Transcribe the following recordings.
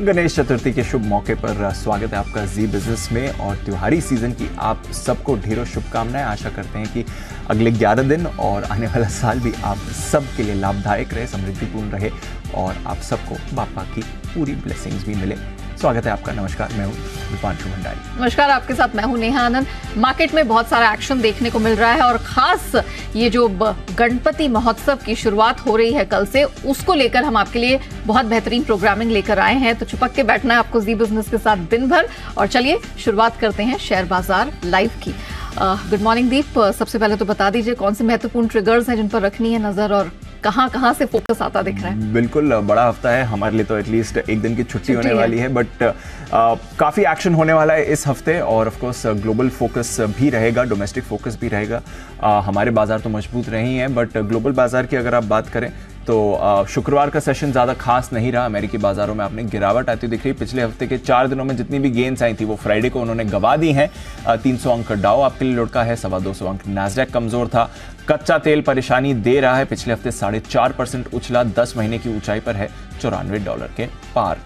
गणेश चतुर्थी के शुभ मौके पर स्वागत है आपका जी बिजनेस में और त्योहारी सीजन की आप सबको ढेरों शुभकामनाएं। आशा करते हैं कि अगले 11 दिन और आने वाला साल भी आप सब के लिए लाभदायक रहे, समृद्धिपूर्ण रहे और आप सबको बापा की पूरी ब्लेसिंग्स भी मिले। स्वागत है आपका। नमस्कार, मैं हूं दीपांशु भंडारी। नमस्कार, आपके साथ मैं हूं नेहा आनंद। मार्केट में बहुत सारा एक्शन देखने को मिल रहा है और खास ये जो गणपति महोत्सव की शुरुआत हो रही है कल से, उसको लेकर हम आपके लिए बहुत बेहतरीन प्रोग्रामिंग लेकर आए हैं। तो चिपक के बैठना है आपको जी बिजनेस के साथ दिन भर। और चलिए शुरुआत करते हैं शेयर बाजार लाइव की। गुड मॉर्निंग दीप, सबसे पहले तो बता दीजिए कौन से महत्वपूर्ण ट्रिगर्स हैं जिन पर रखनी है नजर और कहां से फोकस आता दिख रहा है। बिल्कुल, बड़ा हफ्ता है हमारे लिए, तो एटलीस्ट एक दिन की छुट्टी होने वाली है, बट काफी एक्शन होने वाला है इस हफ्ते और ऑफ कोर्स ग्लोबल फोकस भी रहेगा, डोमेस्टिक फोकस भी रहेगा। हमारे बाजार तो मजबूत रहे ही हैं, बट ग्लोबल बाजार की अगर आप बात करें तो शुक्रवार का सेशन ज़्यादा खास नहीं रहा। अमेरिकी बाजारों में आपने गिरावट आती दिख रही। पिछले हफ्ते के 4 दिनों में जितनी भी गेन्स आई थी वो फ्राइडे को उन्होंने गवा दी हैं। 300 अंक डाउ आपके लिए लुढ़का है, 225 अंक नैस्डैक कमजोर था। कच्चा तेल परेशानी दे रहा है, पिछले हफ्ते 4.5% उछला, 10 महीने की ऊंचाई पर है, $94 के पार।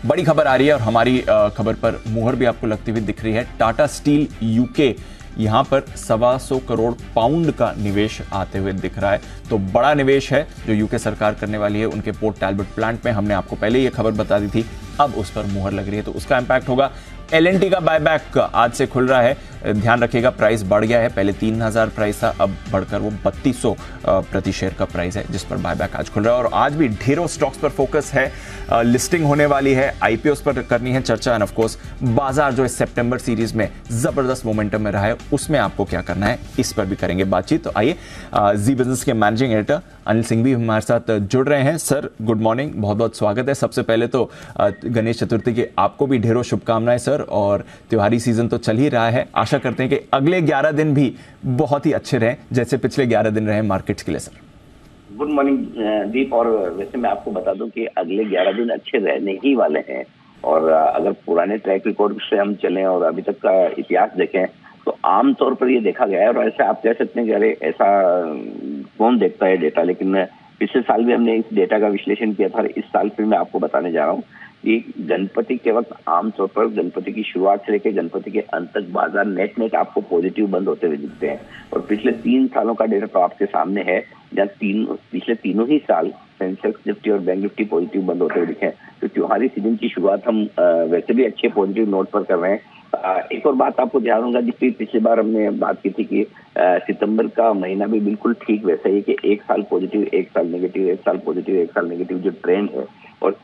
बड़ी खबर आ रही है और हमारी खबर पर मुहर भी आपको लगती हुई दिख रही है। टाटा स्टील यूके यहां पर 125 करोड़ पाउंड का निवेश आते हुए दिख रहा है। तो बड़ा निवेश है जो यूके सरकार करने वाली है उनके पोर्ट टैलबर्ट प्लांट में। हमने आपको पहले ये खबर बता दी थी, अब उस पर मुहर लग रही है तो उसका इंपैक्ट होगा। एल&टी का बायबैक आज से खुल रहा है, ध्यान रखिएगा प्राइस बढ़ गया है, पहले 3000 प्राइस था, अब बढ़कर वो 3200 प्रति शेयर का प्राइस है जिस पर बायबैक आज खुल रहा है। और आज भी ढेरों स्टॉक्स पर फोकस है, लिस्टिंग होने वाली है, आईपीओस पर करनी है चर्चा एंड ऑफ कोर्स बाजार जो इस सितंबर सीरीज में जबरदस्त मोमेंटम में रहा है उसमें आपको क्या करना है इस पर भी करेंगे बातचीत। तो आइए, जी बिजनेस के मैनेजिंग एडिटर अनिल सिंह भी हमारे साथ जुड़ रहे हैं। सर गुड मॉर्निंग, बहुत बहुत स्वागत है। सबसे पहले तो गणेश चतुर्थी की आपको भी ढेरों शुभकामनाएं सर, और त्योहारी सीजन तो चल ही रहा है। आशा करते हैं कि अगले 11 दिन भी बहुत ही अच्छे रहें जैसे पिछले 11 दिन रहे मार्केट्स के लिए। सर गुड मॉर्निंग दीप, और वैसे मैं आपको बता दूं कि अगले 11 दिन अच्छे रहने ही वाले हैं। और अगर पुराने ट्रैक रिकॉर्ड से हम चलें और अभी तक का इतिहास देखें तो आमतौर पर ये देखा गया है, और ऐसे आप कह सकते हैं कि अरे ऐसा कौन देखता है डेटा, लेकिन पिछले साल भी हमने इस डेटा का विश्लेषण किया था। इस साल फिर मैं आपको बताने जा रहा हूँ कि गणपति के वक्त आमतौर पर गणपति की शुरुआत से लेकर गणपति के अंत तक बाजार नेट आपको पॉजिटिव बंद होते हुए दिखते हैं। और पिछले 3 सालों का डेटा तो आपके सामने है, जहाँ पिछले तीनों ही साल सेंसेक्स निफ्टी और बैंक निफ्टी पॉजिटिव बंद होते हुए दिखे। तो त्योहारी सीजन की शुरुआत हम वैसे भी अच्छे पॉजिटिव नोट पर कर रहे हैं। एक और बात आपको ध्यान होगा, जिसकी पिछली बार हमने बात की थी कि सितंबर का महीना भी बिल्कुल ठीक वैसा ही कि 1 साल पॉजिटिव 1 साल नेगेटिव, 1 साल पॉजिटिव 1 साल नेगेटिव जो ट्रेंड है। और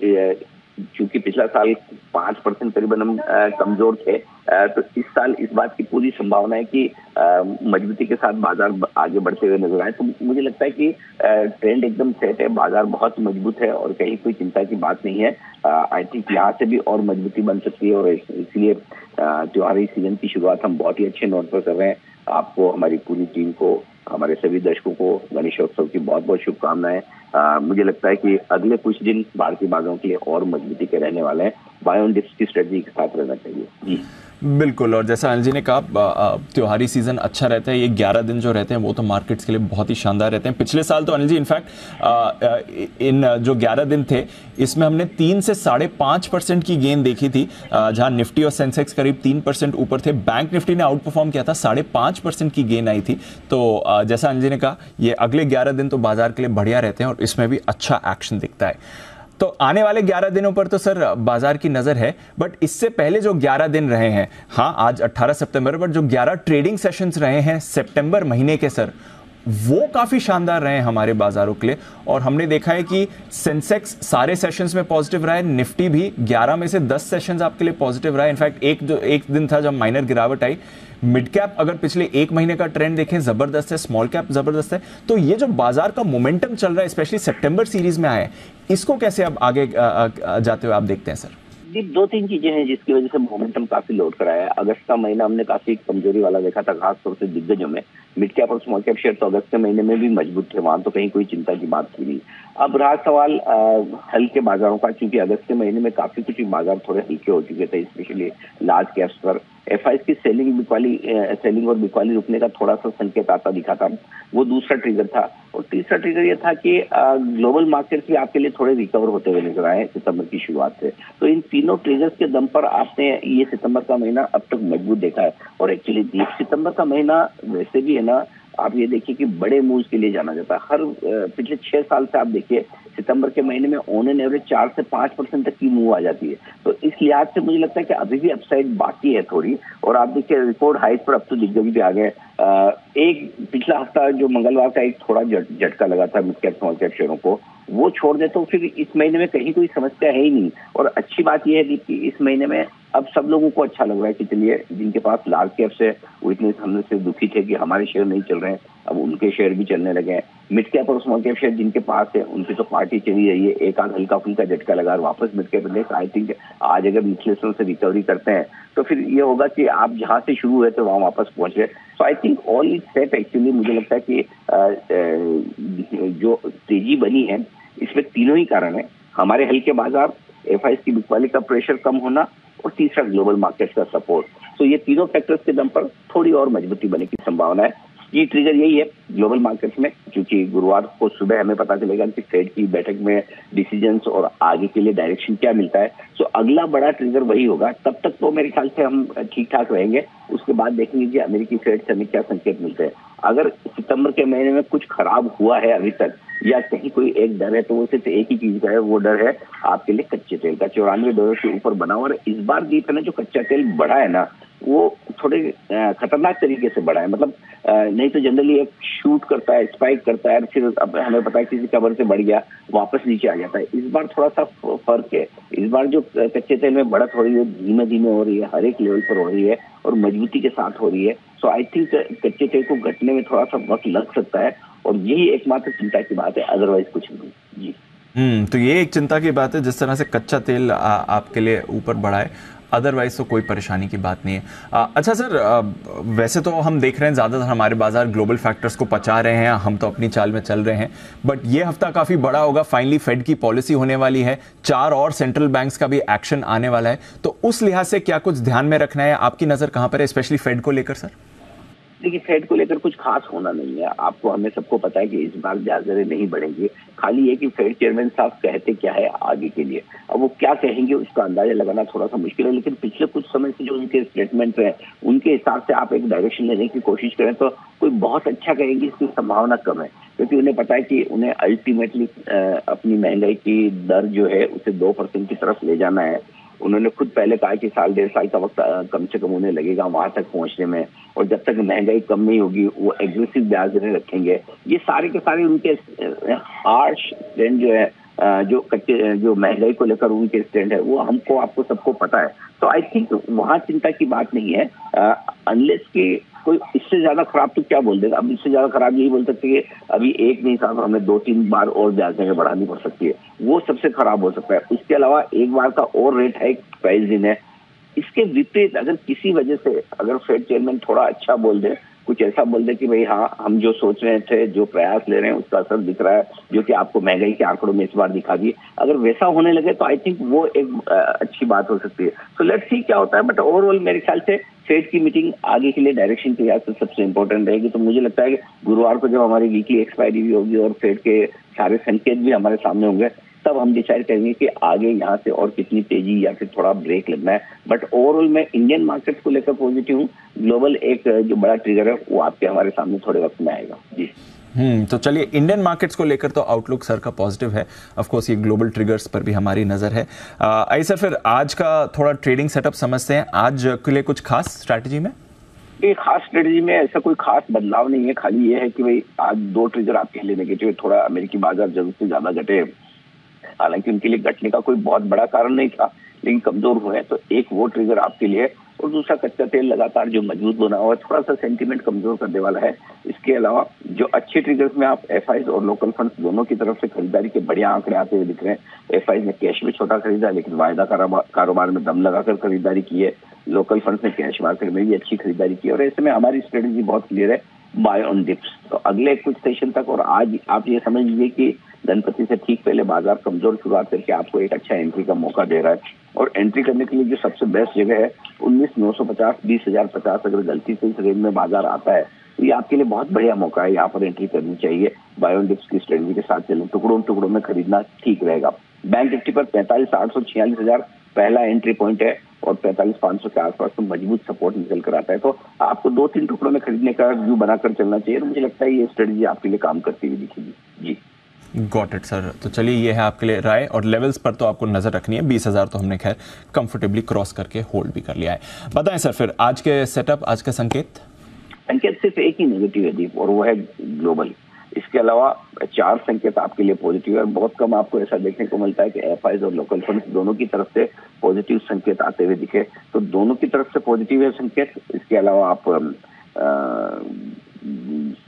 चूंकि पिछला साल 5% करीबन हम कमजोर थे, तो इस साल इस बात की पूरी संभावना है कि मजबूती के साथ बाजार आगे बढ़ते हुए नजर आए। तो मुझे लगता है कि ट्रेंड एकदम सेट है, बाजार बहुत मजबूत है और कहीं कोई चिंता की बात नहीं है। आई थिंक यहाँ से भी और मजबूती बन सकती है और इसलिए त्योहारी सीजन की शुरुआत हम बहुत ही अच्छे नोट पर कर रहे हैं। आपको, हमारी पूरी टीम को, हमारे सभी दर्शकों को गणेशोत्सव की बहुत बहुत शुभकामनाएं। मुझे लगता है कि अगले कुछ दिन भारतीय बाजारों के लिए और मजबूती के रहने वाले हैं। बाय ऑन डिप्स की स्ट्रेटजी के साथ रहना चाहिए जी। बिल्कुल, और जैसा अनिल जी ने कहा त्योहारी सीजन अच्छा रहता है। ये 11 दिन जो रहते हैं वो तो मार्केट्स के लिए बहुत ही शानदार रहते हैं। पिछले साल तो अनिल जी इनफैक्ट इन जो 11 दिन थे इसमें हमने 3 से 5.5% की गेन देखी थी, जहां निफ्टी और सेंसेक्स करीब 3% ऊपर थे। बैंक निफ्टी ने आउट परफॉर्म किया था, 5.5% की गेन आई थी। तो जैसा अनिल जी ने कहा ये अगले 11 दिन तो बाजार के लिए बढ़िया रहते हैं और इसमें भी अच्छा एक्शन दिखता है। तो आने वाले 11 दिनों पर तो सर बाजार की नजर है, बट इससे पहले जो 11 दिन रहे हैं, हाँ आज 18 सितंबर पर जो 11 ट्रेडिंग सेशंस रहे हैं सितंबर महीने के सर, वो काफी शानदार रहे हैं हमारे बाजारों के लिए। और हमने देखा है कि सेंसेक्स सारे सेशंस में पॉजिटिव रहा है, निफ्टी भी 11 में से 10 सेशंस आपके लिए पॉजिटिव रहा है। इनफैक्ट एक दिन था जब माइनर गिरावट आई। मिड कैप अगर पिछले 1 महीने का ट्रेंड देखें जबरदस्त है, स्मॉल कैप जबरदस्त है। तो ये जो बाजार का मोमेंटम चल रहा है स्पेशली सितंबर सीरीज में आया है, इसको कैसे अब आगे जाते हुए आप देखते हैं सर? 2-3 चीजें हैं जिसकी वजह से मोमेंटम काफी लौट कर आया है। अगस्त का महीना हमने काफी कमजोरी वाला देखा था, खासतौर से दिग्गजों में। मिड कैप और स्मॉल कैप शेयर तो अगस्त के महीने में भी मजबूत थे, वहां तो कहीं कोई चिंता की बात थी नहीं। अब रहा सवाल हल्के बाजारों का, क्योंकि अगस्त के महीने में काफी कुछ बाजार थोड़े हल्के हो चुके थे, स्पेशली लार्ज कैप्स पर। एफआईज की सेलिंग और बिकवाली रुकने का थोड़ा सा संकेत आता दिखा था। वो दूसरा ट्रिगर था। और तीसरा ट्रिगर ये था कि ग्लोबल मार्केट्स भी आपके लिए थोड़े रिकवर होते हुए नजर आए सितंबर की शुरुआत से। तो इन तीनों ट्रिगर्स के दम पर आपने ये सितंबर का महीना अब तक मजबूत देखा है। और एक्चुअली सितंबर का महीना वैसे भी है ना, आप ये देखिए कि बड़े मूव्स के लिए जाना जाता है। हर पिछले 6 साल से आप देखिए सितंबर के महीने में ऑन एन एवरेज 4 से 5% तक की मूव आ जाती है। तो इस लिहाज से मुझे लगता है कि अभी भी अपसाइड बाकी है थोड़ी। और आप देखिए रिकॉर्ड हाइट पर अब तो दिग्गज भी आ गए। एक पिछला हफ्ता जो मंगलवार का एक थोड़ा झटका लगा था मिड कैप स्मॉल कैप शेयरों को, वो छोड़ दे तो फिर इस महीने में कहीं कोई समस्या है ही नहीं। और अच्छी बात यह है कि इस महीने में अब सब लोगों को अच्छा लग रहा है कि चलिए जिनके पास लार्ज कैप से वीकनेस हमने से दुखी थे कि हमारे शेयर नहीं चल रहे हैं, अब उनके शेयर भी चलने लगे हैं। मिड कैप और स्मॉल कैप शेयर जिनके पास है उनकी तो पार्टी चली रही है। एक आध हल्का फुल्का झटका लगा और वापस mid cap index I think आज अगर विश्लेषण से रिकवरी करते हैं तो फिर ये होगा कि आप जहां से शुरू हुए थे वहां वापस पहुंचे। So I think all is set. Actually मुझे लगता है कि जो तेजी बनी है इसमें तीनों ही कारण है। हमारे हल्के बाजार, एफआईज की बिकवाली का प्रेशर कम होना और तीसरा ग्लोबल मार्केट का सपोर्ट। तो ये तीनों फैक्टर्स के दम पर थोड़ी और मजबूती बनने की संभावना है। ये ट्रिगर यही है ग्लोबल मार्केट्स में, क्योंकि गुरुवार को सुबह हमें पता चलेगा कि फेड की बैठक में डिसीजंस और आगे के लिए डायरेक्शन क्या मिलता है। सो अगला बड़ा ट्रिगर वही होगा। तब तक तो मेरे ख्याल से हम ठीक ठाक रहेंगे। उसके बाद देख लीजिए अमेरिकी फेड से हमें क्या संकेत मिलते हैं। अगर सितंबर के महीने में कुछ खराब हुआ है अभी तक या कहीं कोई एक डर है तो वो सिर्फ एक ही चीज का है, वो डर है आपके लिए कच्चे तेल का। $94 के ऊपर बना हुआ। और इस बार दीप है ना, जो कच्चा तेल बढ़ा है ना वो थोड़े खतरनाक तरीके से बढ़ा है। मतलब नहीं तो जनरली एक शूट करता है, स्पाइक करता है, फिर अब हमें पता है किसी कवर से बढ़ गया वापस नीचे आ जाता है। इस बार थोड़ा सा फर्क है। इस बार जो कच्चे तेल में बढ़त हो रही है धीमे धीमे हो रही है, हर एक लेवल पर हो रही है और मजबूती के साथ हो रही है। सो आई थिंक कच्चे तेल को घटने में थोड़ा सा वक्त लग सकता है और यही एकमात्र चिंता की बात है, अदरवाइज कुछ नहीं। जी तो ये एक चिंता की बात है जिस तरह से कच्चा तेल आपके लिए ऊपर बढ़ा है, अदरवाइज तो कोई परेशानी की बात नहीं है। अच्छा सर, वैसे तो हम देख रहे हैं ज़्यादातर हमारे बाजार ग्लोबल फैक्टर्स को पचा रहे हैं, हम तो अपनी चाल में चल रहे हैं, बट ये हफ्ता काफ़ी बड़ा होगा। फाइनली फेड की पॉलिसी होने वाली है, 4 और सेंट्रल बैंक्स का भी एक्शन आने वाला है। तो उस लिहाज से क्या कुछ ध्यान में रखना है? आपकी नज़र कहाँ पर है, स्पेशली फेड को लेकर सर? देखिए फेड को लेकर कुछ खास होना नहीं है। आपको हमें सबको पता है कि इस बार ब्याज दरें नहीं बढ़ेंगी। खाली ये कि फेड चेयरमैन साहब कहते क्या है आगे के लिए, अब वो क्या कहेंगे उसका अंदाजा लगाना थोड़ा सा मुश्किल है। लेकिन पिछले कुछ समय से जो उनके स्टेटमेंट है उनके हिसाब से आप एक डायरेक्शन लेने की कोशिश करें तो कोई बहुत अच्छा कहेंगे इसकी संभावना कम है। क्योंकि उन्हें पता है कि उन्हें अल्टीमेटली अपनी महंगाई की दर जो है उसे 2% की तरफ ले जाना है। उन्होंने खुद पहले कहा कि 1.5 साल का वक्त कम से कम उन्हें लगेगा वहां तक पहुंचने में। और जब तक महंगाई कम नहीं होगी वो एग्रेसिव ब्याज दरें रखेंगे। ये सारे के सारे उनके हार्श स्टैंड जो है, जो महंगाई को लेकर उनके स्टैंड है वो हमको आपको सबको पता है। तो आई थिंक वहां चिंता की बात नहीं है। अनलेस की कोई इससे ज्यादा खराब तो क्या बोल देगा। अब इससे ज्यादा खराब यही बोल सकते कि अभी एक नहीं साहब हमें 2-3 बार और ब्याज दरें बढ़ानी पड़ सकती है, वो सबसे खराब हो सकता है। उसके अलावा एक बार का और रेट हाइक प्राइस दिन है। इसके विपरीत अगर किसी वजह से अगर फेड चेयरमैन थोड़ा अच्छा बोल दे, कुछ ऐसा बोल दे कि भाई हाँ हम जो सोच रहे थे, जो प्रयास ले रहे हैं उसका असर दिख रहा है, जो कि आपको महंगाई के आंकड़ों में इस बार दिखा दिए, अगर वैसा होने लगे तो आई थिंक वो एक अच्छी बात हो सकती है। तो लेट्स सी क्या होता है। बट ओवरऑल मेरे ख्याल से फेड की मीटिंग आगे के लिए डायरेक्शन के लिहाज से सबसे इंपॉर्टेंट रहेगी। तो मुझे लगता है कि गुरुवार को जब हमारी वीकली एक्सपायरी भी होगी और फेड के सारे संकेत भी हमारे सामने होंगे तब हम डिसाइड करेंगे कि आगे यहाँ से और कितनी तेजी या फिर थोड़ा ब्रेक लगना है। बट ओवरऑल मैं इंडियन मार्केट्स को लेकर पॉजिटिव हूँ। ग्लोबल एक जो बड़ा ट्रिगर है वो आपके हमारे सामने थोड़े वक्त में आएगा। जी तो चलिए इंडियन मार्केट्स को लेकर तो आउटलुक सर का पॉजिटिव है। ऑफ कोर्स ये ग्लोबल ट्रिगर्स पर भी हमारी नजर है। आइए सर फिर आज का थोड़ा ट्रेडिंग सेटअप समझते हैं। आज के लिए कुछ खास स्ट्रैटेजी में? एक खास स्ट्रेटजी में ऐसा कोई खास बदलाव नहीं है। खाली ये है कि भाई आज 2 ट्रिगर आपके लिए नेगेटिव है। थोड़ा अमेरिकी बाजार जरूरत से ज्यादा घटे, हालांकि उनके लिए घटने का कोई बहुत बड़ा कारण नहीं था लेकिन कमजोर हुए हैं। तो एक वो ट्रिगर आपके लिए और दूसरा कच्चा तेल लगातार जो मजबूत बना हुआ है थोड़ा सा सेंटीमेंट कमजोर करने वाला है। इसके अलावा जो अच्छे ट्रिगर्स में आप एफआईज और लोकल फंड्स दोनों की तरफ से खरीदारी के बढ़िया आंकड़े आते हुए दिख रहे हैं। एफआईज ने कैश में छोटा खरीदा लेकिन वायदा कारोबार में दम लगाकर खरीदारी की है। लोकल फंड्स ने कैश मार्केट में भी अच्छी खरीदारी की है। और ऐसे में हमारी स्ट्रेटेजी बहुत क्लियर है, बाय ऑन डिप्स। तो अगले कुछ सेशन तक और आज आप ये समझ लीजिए कि गणपति से ठीक पहले बाजार कमजोर शुरुआत करके आपको एक अच्छा एंट्री का मौका दे रहा है। और एंट्री करने के लिए जो सबसे बेस्ट जगह है 19,950, 20,050, अगर गलती से इस रेंज में बाजार आता है तो ये आपके लिए बहुत बढ़िया मौका है, यहाँ पर एंट्री करनी चाहिए। बाय ऑन डिप्स की स्ट्रेटजी के साथ चलें, टुकड़ों टुकड़ों में खरीदना ठीक रहेगा। बैंक निफ्टी पर 45,800, 46,000 पहला एंट्री पॉइंट है और 45,500 के आसपास तो मजबूत सपोर्ट निकल कर आता है। तो आपको 2-3 टुकड़ों में खरीदने का व्यू बनाकर चलना चाहिए, तो मुझे लगता है ये स्ट्रेटजी आपके लिए काम करती हुई दिखेगी। जी, गॉट इट सर। तो चलिए, ये है आपके लिए राय, और लेवल्स पर तो आपको नजर रखनी है। 20,000 तो हमने खैर कंफर्टेबली क्रॉस करके होल्ड भी कर लिया है। बताएं सर फिर आज के सेटअप, आज का संकेत सिर्फ एक ही नेगेटिव है दीप, और वो है ग्लोबल। इसके अलावा 4 संकेत आपके लिए पॉजिटिव है। बहुत कम आपको ऐसा देखने को मिलता है कि एफआईज और लोकल फंड्स दोनों की तरफ से पॉजिटिव संकेत आते हुए दिखे, तो दोनों की तरफ से पॉजिटिव है संकेत। इसके अलावा आप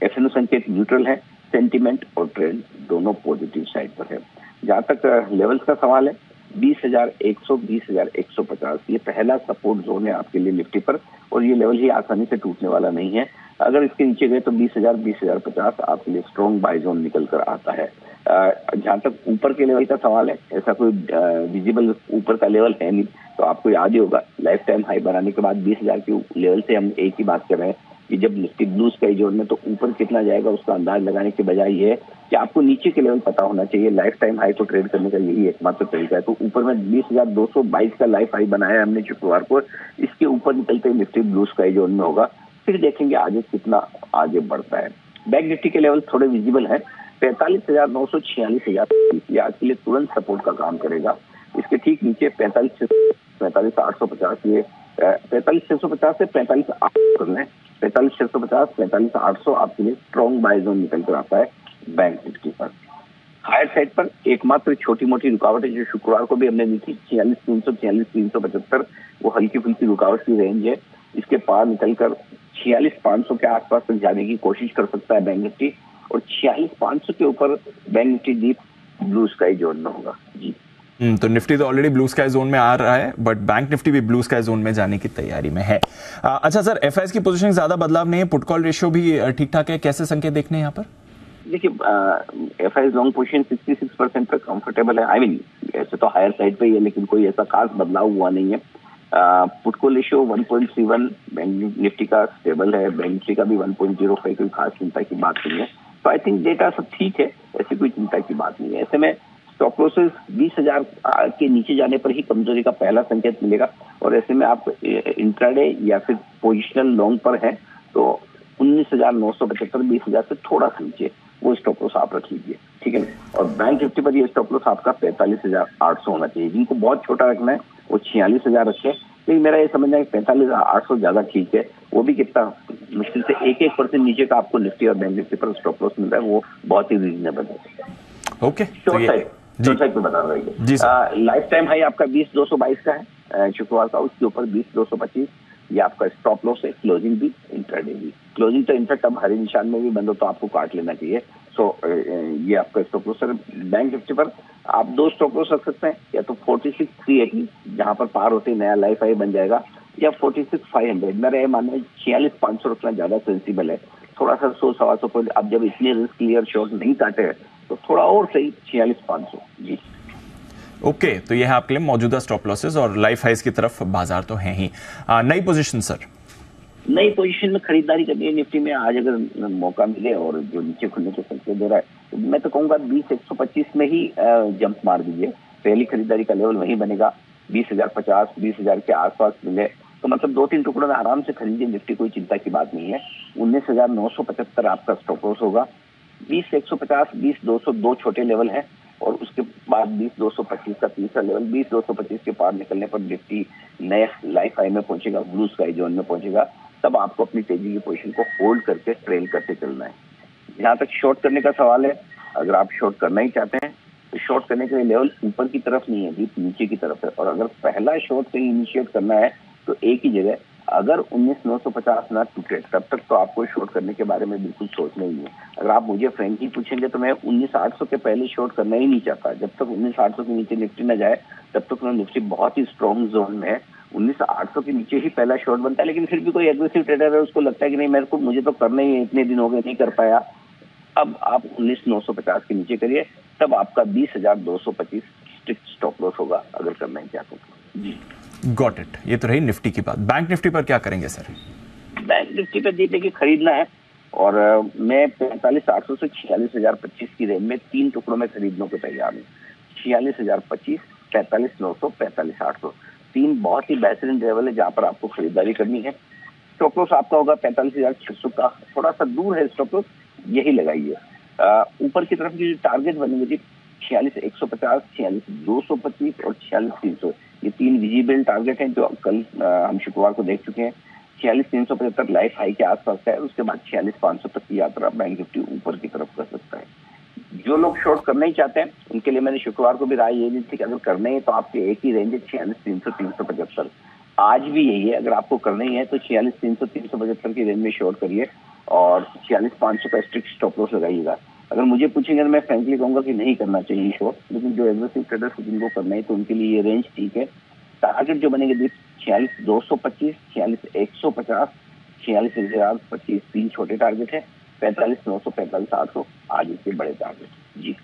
एफएनओ संकेत न्यूट्रल है, सेंटीमेंट और ट्रेंड दोनों पॉजिटिव साइड पर है। जहां तक लेवल्स का सवाल है, 20,100, 20,150 ये पहला सपोर्ट जोन है आपके लिए निफ्टी पर, और ये लेवल ही आसानी से टूटने वाला नहीं है। अगर इसके नीचे गए तो 20,000, 20,050 आपके लिए स्ट्रॉन्ग बाय जोन निकल कर आता है। जहां तक ऊपर के लेवल का सवाल है, ऐसा कोई विजिबल ऊपर का लेवल है नहीं, तो आपको याद ही होगा लाइफ टाइम हाई बनाने के बाद 20,000 के लेवल से हम एक ही बात कर रहे हैं कि जब निफ्टी ब्लू स्काई जोन में, तो ऊपर कितना जाएगा उसका अंदाज लगाने के बजाय ये है कि आपको नीचे के लेवल पता होना चाहिए। लाइफ टाइम हाई को ट्रेड करने का यही एकमात्र तरीका है। तो ऊपर में 20,222 का लाइफ हाई बनाया हमने शुक्रवार को, इसके ऊपर निकलते ही निफ्टी ब्लू स्काई जोन में होगा, फिर देखेंगे आगे कितना आगे बढ़ता है। बैंक निफ्टी के लेवल थोड़े विजिबल है, 45,900, 46,000 ये आज के लिए तुरंत सपोर्ट का काम करेगा। इसके ठीक नीचे 45,850, ये 45,650 से 45,800 करना है। 45,650, 45,800 आपके लिए स्ट्रॉन्ग बाय जोन निकल कर आता है बैंक निफ्टी पर। हायर साइड पर एकमात्र छोटी मोटी रुकावट है जो शुक्रवार को भी हमने दी थी, 46,300, 46,375, वो हल्की फुल्की रुकावट की रेंज है। इसके पार निकलकर 46,500 के आसपास तक जाने की कोशिश कर सकता है बैंक निफ्टी, और 46,500 के ऊपर bank Nifty deep blue sky zone में होगा। जी, तो निफ्टी तो ऑलरेडी ब्लू स्काई जोन में आ रहा है, बट बैंक निफ्टी भी ब्लू स्काई जोन में जाने की तैयारी में है। अच्छा सर, एफआईएस की पोजीशन ज्यादा बदलाव नहीं है, पुट कॉल रेशियो भी ठीक ठाक है, कैसे संकेत देखने हैं यहाँ पर? देखिए, एफआईएस लॉन्ग पोजीशन 66% पे कंफर्टेबल है। आई मीन ऐसे तो हायर साइड पे ही है, लेकिन कोई ऐसा खास बदलाव हुआ नहीं है। Put call ratio 1.31 bank Nifty का स्टेबल है, बैंक निफ्टी का भी 1.05, कोई खास चिंता की बात नहीं है। तो आई थिंक डेटा सब ठीक है, ऐसी कोई चिंता की बात नहीं है। ऐसे में स्टॉप लॉसेस 20,000 के नीचे जाने पर ही कमजोरी का पहला संकेत मिलेगा, और ऐसे में आप इंट्राडे या फिर पोजिशनल लॉन्ग पर है तो 19,975, 20,000 से थोड़ा सा नीचे वो स्टॉप लॉस आप रख लीजिए, ठीक है। और बैंक निफ्टी पर ये स्टॉप लॉस आपका 45,800 होना चाहिए। जिनको बहुत छोटा रखना है वो 46,000 रखे, लेकिन मेरा ये समझना है 45,800 ज्यादा ठीक है। वो भी कितना मुश्किल से 1% नीचे का आपको निफ्टी और बैंक निफ्टी पर स्टॉप लॉस मिल रहा है, वो बहुत ही रीजनेबल है। ओके, शॉर्ट साइड पे बता रहा है। लाइफ टाइम हाई आपका 20,222 का है शुक्रवार का, उसके ऊपर 20,225 ये आपका स्टॉप लॉस है। क्लोजिंग भी, इंट्राडे भी। क्लोजिंग तो इनफैक्ट अब हरे निशान में भी बंद हो तो आपको काट लेना चाहिए। सो ये आपका स्टॉप लॉस है। बैंक निफ्टी पर आप 2 स्टॉप लॉस रख सकते हैं, या तो 46,380 जहां पर पार होते नया लाइफ हाई बन जाएगा, या 46,500। मेरा ये मानना है 46,500 रखना ज्यादा सेंसिबल है। थोड़ा सा 100-125 पॉइंट, अब जब इतने रिस्क क्लियर शॉट नहीं काटे हैं तो थोड़ा और सही 46,500। जी, ओके, तो यह है आपके लिए मौजूदा स्टॉप लॉसेस, और लाइफ हाइज की तरफ बाजार तो है ही। नई पोजीशन सर, नई पोजीशन में खरीदारी करनी है निफ्टी में आज अगर मौका मिले, और जो नीचे खुलने के संकेत दे रहा है, तो मैं तो कहूंगा 20,125 में ही जंप मार दीजिए। पहली खरीदारी का लेवल वही बनेगा, 20,050, 20,000 के आसपास मिले तो मतलब 2-3 टुकड़ों में आराम से खरीदिए निफ्टी, कोई चिंता की बात नहीं है। 19,975 आपका स्टॉप लॉस होगा। 20,150, 20,200 2 छोटे लेवल है, और उसके बाद 20,225 का तीसरा लेवल। 20,225 के पार निकलने पर निफ्टी नए लाइफ हाई में पहुंचेगा, ब्लू स्काई जोन में पहुंचेगा। तब आपको अपनी तेजी की पोजीशन को होल्ड करके ट्रेल करते चलना है। जहां तक शॉर्ट करने का सवाल है, अगर आप शॉर्ट करना ही चाहते हैं तो शॉर्ट करने के लिए लेवल ऊपर की तरफ नहीं है, बीच नीचे की तरफ है। और अगर पहला शॉर्ट से इनिशिएट करना है तो एक ही जगह, अगर 19,950 ना टूटे तब तक तो आपको शॉर्ट करने के बारे में बिल्कुल सोचना ही नहीं। अगर आप मुझे फ्रेंकली पूछेंगे तो मैं 19,800 के पहले शॉर्ट करना ही नहीं चाहता। जब तक 19,800 के नीचे निफ्टी ना जाए तब तक मैं निफ्टी बहुत ही स्ट्रॉन्ग जोन में है। 19,800 के नीचे ही पहला शॉर्ट बनता है, लेकिन फिर भी कोई एग्रेसिव ट्रेडर है, उसको लगता है कि नहीं मुझे तो करना ही है, इतने दिन हो गए नहीं कर पाया। अब आप 19,950 के नीचे करिए, तब आपका 20,225 स्ट्रिक्ट स्टॉप लॉस होगा अगर करना ही चाहते हैं। जी गॉट इट। ये तो रही निफ्टी की बात। बैंक निफ्टी पर क्या करेंगे सर? बैंक निफ्टी पे देखिए कि खरीदना है और मैं 45,800 से 46,025 की रेंज में 3 टुकड़ों में खरीदने को तैयार हूँ। 46,025, 45,900, 45,800, 3 बहुत ही बेहतरीन लेवल है जहाँ पर आपको खरीदारी करनी है। स्टॉप लॉस आपका होगा 45,600 का, थोड़ा सा दूर है स्टॉप लॉस, यही लगाइए। ऊपर की तरफ की जो टारगेट बनी थी 46,150, 46,225 और 46,300, ये 3 विजिबल टारगेट हैं जो कल हम शुक्रवार को देख चुके हैं। 46,375 लाइफ हाई के आसपास है, उसके बाद 46,500 तक की यात्रा बैंक निफ्टी ऊपर की तरफ कर सकता है। जो लोग शॉर्ट करना ही चाहते हैं उनके लिए मैंने शुक्रवार को भी राय ये दी थी कि अगर करने हैं तो आपके एक ही रेंज है 46,300, 375। आज भी यही है, अगर आपको करना ही है तो 46,300, 375 की रेंज में शॉर्ट करिए और 46,500 का स्ट्रिक्ट स्टॉप लॉस लगाइएगा। अगर मुझे पूछेंगे तो मैं फ्रेंकली कहूंगा कि नहीं करना चाहिए शॉर्ट, लेकिन जो एग्रेसिव ट्रेडर्स जिनको करना है तो उनके लिए ये रेंज ठीक है। टारगेट जो बनेंगे 46,225, 46,150, 46,025, 3 छोटे टारगेट है। 45,900, 45,800 आज इसके बड़े टारगेट। जी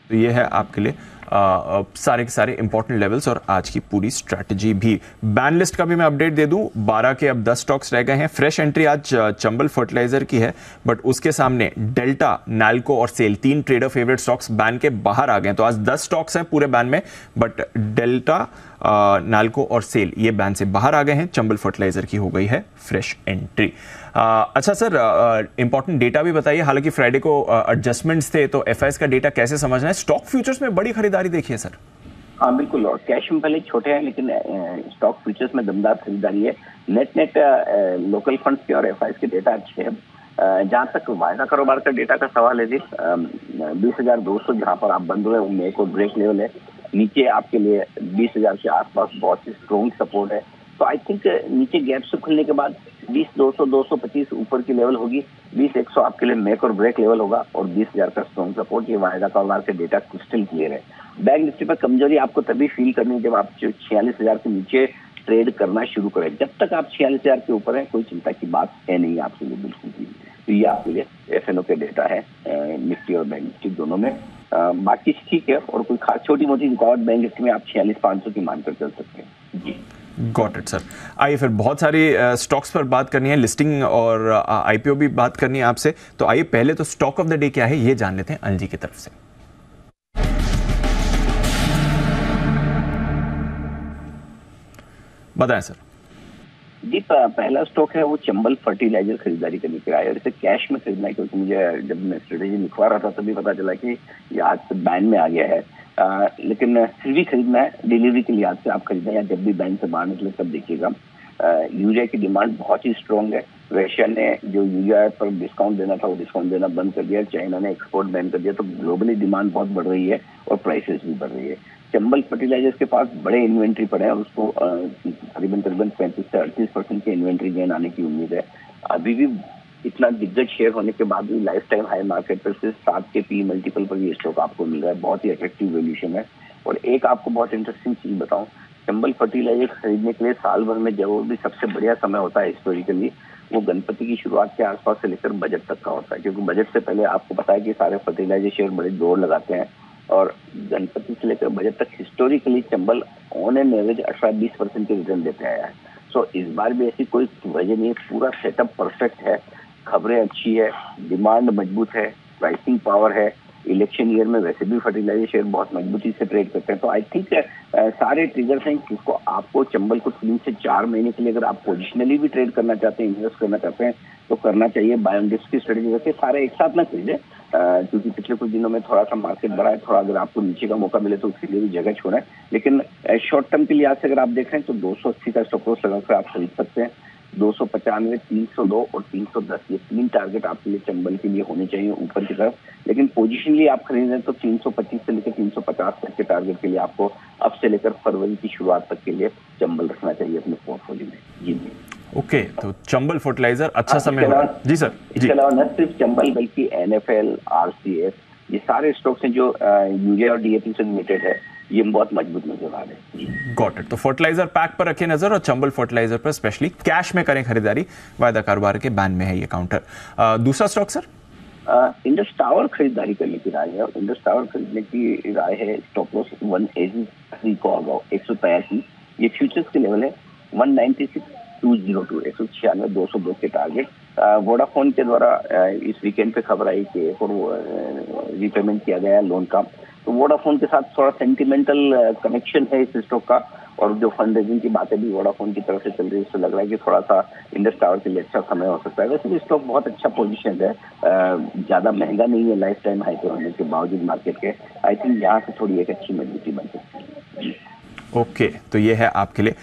तो ये है आपके लिए सारे के सारे इंपॉर्टेंट लेवल्स और आज की पूरी स्ट्रैटेजी भी। बैन लिस्ट का भी मैं अपडेट दे दूं, 12 के अब 10 स्टॉक्स रह गए हैं। फ्रेश एंट्री आज चंबल फर्टिलाइजर की है, बट उसके सामने डेल्टा, नैल्को और SAIL 3 trader favourite stocks ban के बाहर आ गए। तो आज 10 स्टॉक्स हैं पूरे बैन में, बट डेल्टा, नैल्को और सेल ये बैन से बाहर आ गए हैं। चंबल फर्टिलाइजर की हो गई है फ्रेश एंट्री। अच्छा सर, इंपॉर्टेंट डेटा भी बताइए। हालांकि फ्राइडे को एडजस्टमेंट्स थे, तो एफआईएस का डेटा कैसे समझना है? स्टॉक फ्यूचर्स में बड़ी खरीदारी देखी है सर। हाँ बिल्कुल, और कैश में भले छोटे हैं लेकिन स्टॉक फ्यूचर्स में दमदार खरीदारी है। नेट लोकल फंड्स के और एफआईएस के डेटा अच्छे हैं। जहां तक वायदा कारोबार का डेटा का सवाल है, 20,200 जहां पर आप बंद हुए, उनमें एक और ब्रेक लेवल है। नीचे आपके लिए 20,000 के आसपास बहुत ही स्ट्रॉन्ग सपोर्ट है। तो आई थिंक नीचे गैप से खुलने के बाद 20,200, 225 ऊपर की लेवल होगी। 20,100 आपके लिए मेक और ब्रेक लेवल होगा और 20,000 का स्ट्रॉन्ग सपोर्ट। ये वायदा कारोबार के डेटा क्रिस्टल क्लियर है। बैंक निफ्टी पर कमजोरी आपको तभी फील करनी है जब आप 46,000 के नीचे ट्रेड करना शुरू करें। जब तक आप 46,000 के ऊपर है कोई चिंता की बात है नहीं आपके लिए, बिल्कुल भी। तो ये आपके लिए एफएनओ के डेटा है निफ्टी और बैंक निफ्टी दोनों में। बाकी ठीक है, और कोई खास छोटी मोटी रुकावट बैंक निफ्टी में आप 46,500 की मानकर चल सकते हैं। जी गॉट इट सर। आइए फिर बहुत सारी स्टॉक्स पर बात करनी है, लिस्टिंग और आईपीओ भी बात करनी है आपसे। तो आइए पहले तो स्टॉक ऑफ द डे क्या है ये जान लेते हैं अनिल जी की तरफ से। बताएं सर। जी पहला स्टॉक है वो चंबल फर्टिलाइजर खरीदारी करने के आया, और इसे कैश में खरीदना है, क्योंकि मुझे जब मैं स्ट्रेटेजी लिखवा रहा था तभी पता चला कि ये आज से बैन में आ गया है। लेकिन फिर भी खरीदना है, डिलीवरी के लिहाज से आप खरीदें या जब भी बैन से बाहर निकले तब देखिएगा। यूरिया की डिमांड बहुत ही स्ट्रॉन्ग है। रशिया ने जो यूरिया पर डिस्काउंट देना था वो डिस्काउंट देना बंद कर दिया, चाइना ने एक्सपोर्ट बैन कर दिया, तो ग्लोबली डिमांड बहुत बढ़ रही है और प्राइसेस भी बढ़ रही है। चंबल फर्टिलाइजर्स के पास बड़े इन्वेंट्री पड़े हैं और उसको करीबन 35 से 38% के इन्वेंट्री गेन आने की उम्मीद है। अभी भी इतना दिग्गज शेयर होने के बाद भी लाइफ टाइम हाई मार्केट पर सिर्फ 7 के पी मल्टीपल पर ये स्टॉक आपको मिल रहा है। बहुत ही अट्रैक्टिव वैल्यूएशन है। और एक आपको बहुत इंटरेस्टिंग चीज बताऊं, चंबल फर्टिलाइजर खरीदने के लिए साल भर में जो भी सबसे बढ़िया समय होता है हिस्टोरिकली, वो गणपति की शुरुआत के आसपास से लेकर बजट तक का होता है, क्योंकि बजट से पहले आपको पता है कि सारे फर्टिलाइजर शेयर बड़े दौड़ लगाते हैं। और गणपति से लेकर बजट तक historically Chambal on an average 18-20% के रिटर्न देते आया है। सो इस बार भी ऐसी कोई वजह नहीं, पूरा सेटअप परफेक्ट है, खबरें अच्छी है, डिमांड मजबूत है, प्राइसिंग पावर है। इलेक्शन ईयर में वैसे भी फर्टिलाइजर शेयर बहुत मजबूती से ट्रेड करते हैं। तो आई थिंक सारे ट्रिगर्स हैं जिसको आपको चंबल को 3 से 4 महीने के लिए अगर आप पोजिशनली भी ट्रेड करना चाहते हैं, इन्वेस्ट करना चाहते हैं तो करना चाहिए। बाय ऑन डिप्स की स्ट्रेटेजी रखिए, सारे एक साथ ना खरीदें, क्योंकि पिछले कुछ दिनों में थोड़ा सा मार्केट बढ़ा है, थोड़ा अगर आपको नीचे का मौका मिले तो उसके लिए भी जगह छोड़ा है। लेकिन शॉर्ट टर्म के लिहाज से अगर आप देख रहे हैं तो 280 का स्टॉप लॉस लगाकर आप खरीद सकते हैं। 295, 302 और 310 ये 3 टारगेट आपके लिए चंबल के लिए होने चाहिए ऊपर की तरफ। लेकिन पोजीशनली आप खरीदें तो 325 से लेकर 350 तक के टारगेट के लिए आपको अब से लेकर फरवरी की शुरुआत तक के लिए चंबल रखना चाहिए अपने पोर्टफोलियो में। जी ओके, तो चंबल फर्टिलाइजर अच्छा समय हो रहा है। जी सर। इसके अलावा न सिर्फ चंबल बल्कि NFL, RCF ये सारे स्टॉक्स हैं जो यूरिया और DAP से रिलेटेड है, ये बहुत मजबूत नजर आ रहे हैं। Got it. तो फर्टिलाइजर पैक पर रखें नजर और चंबल फर्टिलाइजर पर स्पेशली कैश में करें खरीदारी। वायदा कारोबार के बैन में है ये काउंटर। दूसरा स्टॉक सर? इंडस टावर खरीदारी करने की राय है, और इंडस टावर खरीदने की राय है स्टॉप लॉस 183 को अगाउ 183, ये फ्यूचर्स के लेवल है 196,202, 196,202 के टारगेट। वोडाफोन के द्वारा इस वीकेंड पे खबर आई कि एक और रीपेमेंट किया गया लोन का, तो वोडाफोन के साथ थोड़ा सेंटिमेंटल कनेक्शन है इस स्टॉक का, और जो फंड रेजिंग की बातें भी वोडाफोन की तरफ से चल रही है, उससे लग रहा है कि थोड़ा सा इंडस टावर के लिए अच्छा समय हो सकता है। वैसे भी स्टॉक बहुत अच्छा पोजीशन है, ज्यादा महंगा नहीं है लाइफ टाइम हाई पे होने के बावजूद मार्केट के। आई थिंक यहाँ से थोड़ी एक अच्छी मजबूती बन सकती है। ओके, तो ये है आपके लिए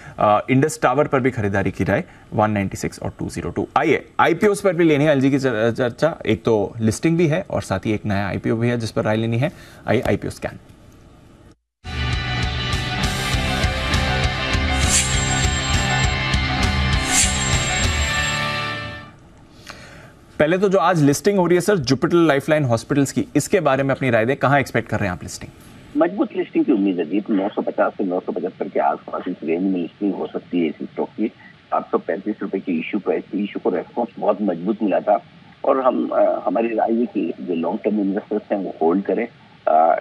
इंडस टावर पर भी खरीदारी की राय 196 और 202। आइए आईपीओ पर भी लेनी है एलजी की चर्चा। एक तो लिस्टिंग भी है और साथ ही एक नया आईपीओ भी है जिस पर राय लेनी है। आइए आईपीओ स्कैन। पहले तो जो आज लिस्टिंग हो रही है सर जुपिटर लाइफलाइन हॉस्पिटल्स की, इसके बारे में अपनी राय दें, कहां एक्सपेक्ट कर रहे हैं आप लिस्टिंग? मजबूत लिस्टिंग की उम्मीद है दीप, 950 से 975 के आसपास इस रेंज में लिस्टिंग हो सकती है इस स्टॉक की। 735 रुपए की इशू प्राइस थी, इशू को रेस्पॉन्स बहुत मजबूत मिला था, और हमारी राय है कि जो लॉन्ग टर्म इन्वेस्टर्स हैं वो होल्ड करें।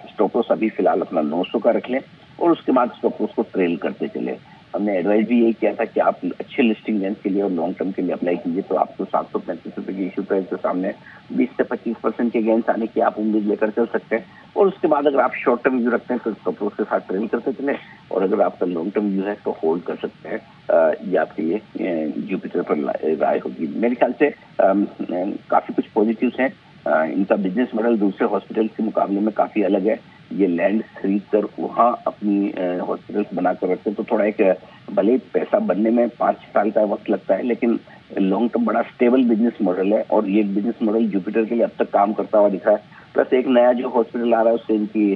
स्टॉप लॉस अभी फिलहाल अपना 900 का रख लें और उसके बाद स्टॉप लॉस को ट्रेल करते चले। हमने एडवाइस भी यही किया था कि आप अच्छे लिस्टिंग रेंज के लिए और लॉन्ग टर्म के लिए अप्लाई कीजिए, तो आपको 735 रुपए की इशू प्राइस के सामने 20 से 25% के गेंस आने की आप उम्मीद लेकर चल सकते हैं। और उसके बाद अगर आप शॉर्ट टर्म व्यू रखते हैं तो स्टॉप लॉस के साथ ट्रेल करते चले, और अगर आपका लॉन्ग टर्म व्यू है तो होल्ड कर सकते हैं। ये आपके लिए जुपिटर पर राय होगी। मेरे ख्याल से काफी कुछ पॉजिटिव्स हैं। इनका बिजनेस मॉडल दूसरे हॉस्पिटल के मुकाबले में काफी अलग है। ये लैंड खरीद कर वहाँ अपनी हॉस्पिटल्स बनाकर रखते हैं, तो थोड़ा एक भले पैसा बनने में 5 साल का वक्त लगता है, लेकिन लॉन्ग टर्म बड़ा स्टेबल बिजनेस मॉडल है, और ये बिजनेस मॉडल जुपिटर के लिए अब तक काम करता हुआ दिख रहा है। प्लस एक नया जो हॉस्पिटल आ रहा है उससे इनकी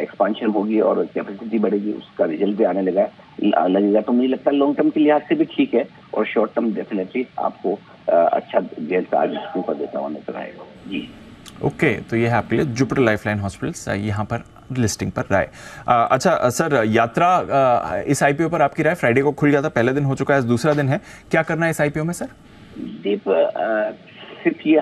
एक्सपांशन होगी और कैपेसिटी बढ़ेगी, उसका रिजल्ट भी आने लगेगा। तो मुझे लगता है लॉन्ग टर्म के लिहाज से भी ठीक है, और शॉर्ट टर्म डेफिनेटली आपको अच्छा गेंस आज ऊपर देता हुआ नजर आएगा जी। ओके, तो ये है आपके लिए जुपिटर लाइफलाइन हॉस्पिटल्स, यहाँ पर लिस्टिंग पर राय। अच्छा सर, यात्रा इस आईपीओ पर आपकी राय? फ्राइडे को खुल गया था, पहले दिन हो चुका है, आज दूसरा दिन है, क्या करना है इस आईपीओ में सर? दीप, सिर्फ ये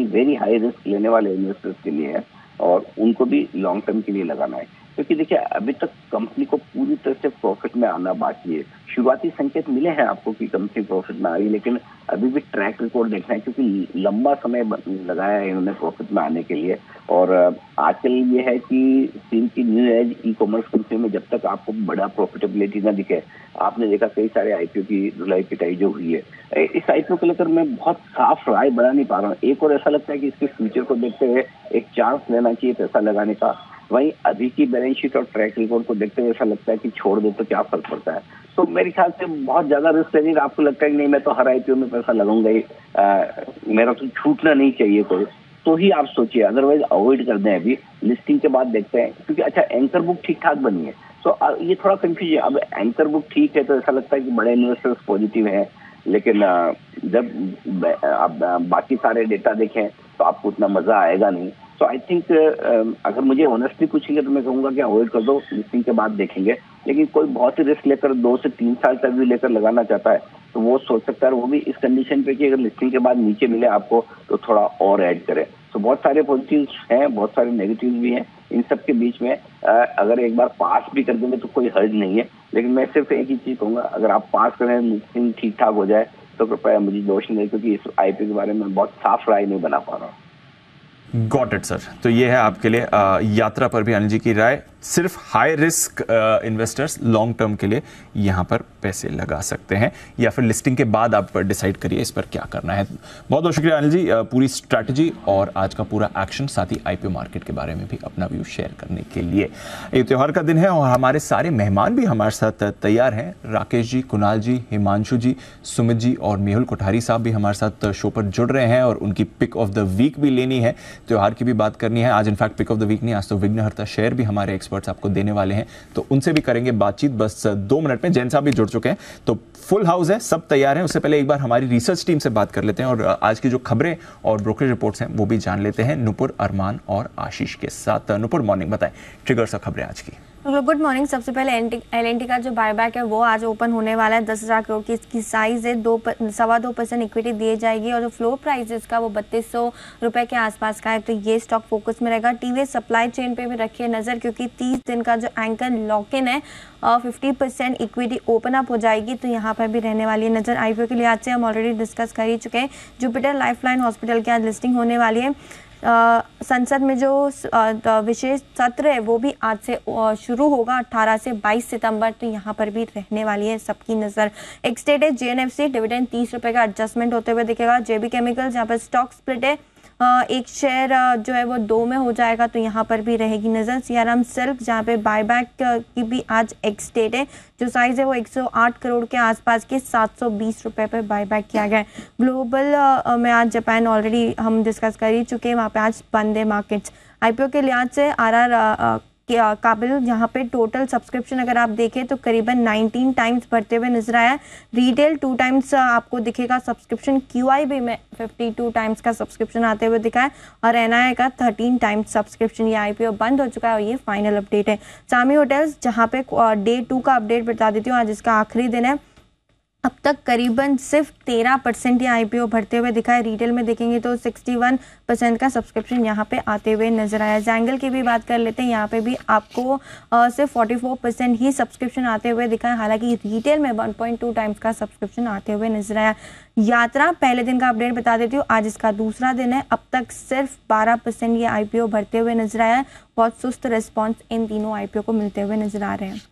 वेरी हाई रिस्क लेने वाले इन्वेस्टर्स के लिए है, और उनको भी लॉन्ग टर्म के लिए लगाना है, क्योंकि देखिए अभी तक कंपनी को पूरी तरह से प्रॉफिट में आना बाकी है। शुरुआती संकेत मिले हैं आपको कि कंपनी प्रॉफिट में आ रही है, लेकिन अभी भी ट्रैक रिकॉर्ड देखना है, क्योंकि लंबा समय लगाया है इन्होंने प्रॉफिट में आने के लिए। और आजकल ये है कि चीन की new age e commerce company में जब तक आपको बड़ा प्रॉफिटेबिलिटी ना दिखे, आपने देखा कई सारे आईपीओ की धुलाई पिटाई जो हुई है। इस आईपीओ को लेकर मैं बहुत साफ राय बना नहीं पा रहा हूँ। एक और ऐसा लगता है कि इसके फ्यूचर को देखते हुए एक चांस लेना चाहिए पैसा लगाने का, वहीं अभी की बैलेंस शीट और ट्रैक रिकॉर्ड को देखते हुए ऐसा लगता है कि छोड़ दे तो क्या फर्क पड़ता है। तो मेरे ख्याल से बहुत ज्यादा रिस्क लेने का आपको लगता है कि नहीं मैं तो हर आईपीओ में पैसा लगाऊंगा ही, मेरा तो छूटना नहीं चाहिए कोई, तो ही आप सोचिए, अदरवाइज अवॉइड कर दें। अभी लिस्टिंग के बाद देखते हैं, क्योंकि अच्छा एंकर बुक ठीक ठाक बनी है, तो ये थोड़ा कंफ्यूज है। अब एंकर बुक ठीक है तो ऐसा लगता है कि बड़े इन्वेस्टर्स पॉजिटिव हैं, लेकिन जब आप बाकी सारे डेटा देखें तो आपको उतना मजा आएगा नहीं। तो आई थिंक अगर मुझे ऑनेस्टली पूछेंगे तो मैं कहूंगा कि अवॉइड कर दो, लिस्टिंग के बाद देखेंगे। लेकिन कोई बहुत ही रिस्क लेकर 2 से 3 साल तक भी लेकर लगाना चाहता है तो वो सोच सकता है, वो भी इस कंडीशन पे कि अगर लिस्टिंग के बाद नीचे मिले आपको तो थोड़ा और ऐड करें। तो बहुत सारे पॉजिटिव्स हैं, बहुत सारे नेगेटिव्स भी हैं। इन सब के बीच में अगर एक बार पास भी कर देंगे तो कोई हर्ज नहीं है, लेकिन मैं सिर्फ एक ही चीज कहूंगा, अगर आप पास करें, लिस्टिंग ठीक ठाक हो जाए तो कृपया मुझे दोष नहीं, क्योंकि इस आईपीओ के बारे में बहुत साफ राय नहीं बना पा रहा हूँ। Got it sir. तो ये है आपके लिए यात्रा पर भी अनिल जी की राय, सिर्फ high risk investors long term के लिए यहां पर पैसे लगा सकते हैं, या फिर लिस्टिंग के बाद आप डिसाइड करिए इस पर क्या करना है। बहुत बहुत शुक्रिया अनिल जी, पूरी स्ट्रैटेजी और आज का पूरा एक्शन, साथ ही आईपीओ मार्केट के बारे में भी अपना व्यू शेयर करने के लिए। ये त्योहार का दिन है और हमारे सारे मेहमान भी हमारे साथ तैयार हैं। राकेश जी, कुणाल जी, हिमांशु जी, सुमित जी और मेहुल कोठारी साहब भी हमारे साथ शो पर जुड़ रहे हैं, और उनकी पिक ऑफ द वीक भी लेनी है, त्योहार की भी बात करनी है। आज in fact pick of the week नहीं, आज तो विघ्नहर्ता शेयर भी हमारे एक्सपर्ट्स आपको देने वाले हैं, तो उनसे भी करेंगे बातचीत बस 2 मिनट में। जैन साहब भी जुड़ चुके हैं, तो फुल हाउस है, सब तैयार हैं। उससे पहले एक बार हमारी रिसर्च टीम से बात कर लेते हैं और आज की जो खबरें और ब्रोकरेज रिपोर्ट्स हैं वो भी जान लेते हैं नुपुर, अरमान और आशीष के साथ। नुपुर, मॉर्निंग, बताएं ट्रिगर्स और खबरें आज की। Good morning. सबसे पहले L&T का जो बायबैक है वो आज ओपन होने वाला है। 10,000 करोड़ की इसकी साइज है। 2.25% इक्विटी दी जाएगी और जो फ्लोर प्राइस है इसका वो 3200 रुपए के आसपास का है। तो ये स्टॉक फोकस में रहेगा। टीवीएस सप्लाई चेन पे भी रखिए नजर, क्योंकि 30 दिन का जो एंकर लॉक इन है 50% इक्विटी ओपन अप हो जाएगी, तो यहाँ पर भी रहने वाली है नजर। आईपीओ के लिहाज से हम ऑलरेडी डिस्कस कर ही चुके हैं। जुपिटर लाइफलाइन हॉस्पिटल की आज लिस्टिंग होने वाली है। संसद में जो विशेष सत्र है वो भी आज से शुरू होगा 18 से 22 सितंबर, तो यहाँ पर भी रहने वाली है सबकी नजर। एक स्टेट है JNFC, डिविडेंड 30 रुपए का एडजस्टमेंट होते हुए दिखेगा। JB केमिकल्स, यहाँ पर स्टॉक स्प्लिट है, एक शेयर जो है वो 2 में हो जाएगा, तो यहाँ पर भी रहेगी नजर। CRM सिल्क, जहाँ पे बायबैक की भी आज एक स्टेट है, जो साइज है वो 108 करोड़ के आसपास के 720 रुपए पर बायबैक किया गया है। ग्लोबल में आज जापान ऑलरेडी हम डिस्कस कर ही चुके हैं, वहाँ पे आज बंद है मार्केट्स। IPO के लिहाज से RR काबिल, यहाँ पे टोटल सब्सक्रिप्शन अगर आप देखें तो करीबन 19 टाइम्स बढ़ते हुए नजर आया। रिटेल 2 टाइम्स आपको दिखेगा सब्सक्रिप्शन। QIB में 52 टाइम्स का सब्सक्रिप्शन आते हुए दिखा है और NII का 13 टाइम्स सब्सक्रिप्शन। ये IPO बंद हो चुका है और ये फाइनल अपडेट है। सामी होटल्स, जहाँ पे डे 2 का अपडेट बता देती हूँ, आज इसका आखिरी दिन है। अब तक करीबन सिर्फ 13% ये IPO भरते हुए दिखा है। रिटेल में देखेंगे तो 61% का सब्सक्रिप्शन यहाँ पे आते हुए नजर आया। जैंगल की भी बात कर लेते हैं, यहाँ पे भी आपको सिर्फ 44% ही सब्सक्रिप्शन आते हुए दिखा है, हालांकि रिटेल में 1.2 टाइम्स का सब्सक्रिप्शन आते हुए नजर आया। यात्रा, पहले दिन का अपडेट बता देती हूँ, आज इसका दूसरा दिन है। अब तक सिर्फ 12% ये IPO भरते हुए नजर आया है। बहुत सुस्त रिस्पॉन्स इन तीनों IPO को मिलते हुए नजर आ रहे हैं।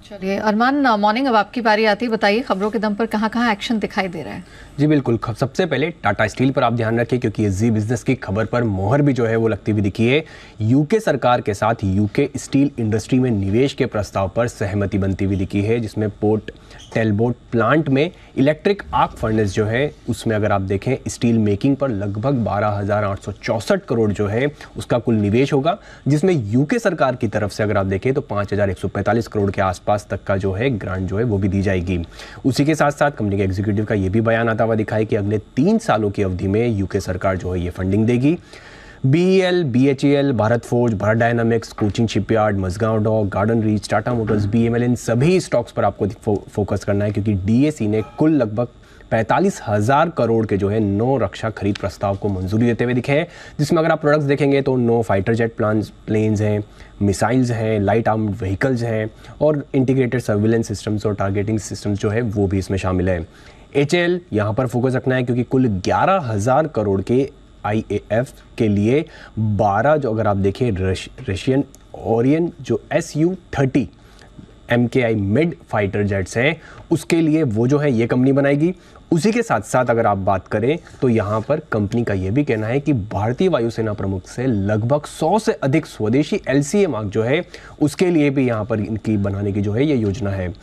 चलिए अरमान, मॉर्निंग अब आपकी बारी आती है, बताइए खबरों के दम पर कहाँ कहाँ एक्शन दिखाई दे रहा है? जी बिल्कुल, सबसे पहले टाटा स्टील पर आप ध्यान रखिए, क्योंकि ये जी बिजनेस की खबर पर मोहर भी जो है वो लगती हुई दिखी है। यूके सरकार के साथ यूके स्टील इंडस्ट्री में निवेश के प्रस्ताव पर सहमति बनती हुई दिखी है, जिसमें पोर्ट टेलबोट प्लांट में इलेक्ट्रिक आर्क फर्नेस जो है उसमें अगर आप देखें स्टील मेकिंग पर लगभग 12,864 करोड़ जो है उसका कुल निवेश होगा, जिसमें यूके सरकार की तरफ से अगर आप देखें तो 5,145 करोड़ के आसपास तक का जो है ग्रांट जो है वो भी दी जाएगी। उसी के साथ साथ कंपनी के एग्जीक्यूटिव का ये भी बयान आता हुआ दिखा है कि अगले 3 सालों की अवधि में यूके सरकार जो है ये फंडिंग देगी। BEL, BHEL, Bharat forge, Bharat dynamics, Cochin shipyard, Mazagon dock, garden reach, Tata motors, BML, इन सभी स्टॉक्स पर आपको फोकस करना है, क्योंकि DAC ने कुल लगभग 45,000 करोड़ के जो है 9 रक्षा खरीद प्रस्ताव को मंजूरी देते हुए दिखे हैं, जिसमें अगर आप प्रोडक्ट्स देखेंगे तो 9 फाइटर जेट प्लेन्स हैं, मिसाइल्स हैं, लाइट आर्म्ड व्हीकल्स हैं और इंटीग्रेटेड सर्विलेंस सिस्टम्स और टारगेटिंग सिस्टम्स जो है वो भी इसमें शामिल है। HAL यहाँ पर फोकस रखना है, क्योंकि कुल 11,000 करोड़ के IAF के लिए 12 जो अगर आप देखें रशियन ओरियन जो SU-30 MKI mid fighter jets हैं उसके लिए वो जो है ये कंपनी बनाएगी। उसी के साथ साथ अगर आप बात करें तो यहाँ पर कंपनी का ये भी कहना है कि भारतीय वायुसेना प्रमुख से लगभग 100 से अधिक स्वदेशी LCA मार्क जो है उसके लिए भी यहाँ पर इनकी बनाने की जो है ये योजना है।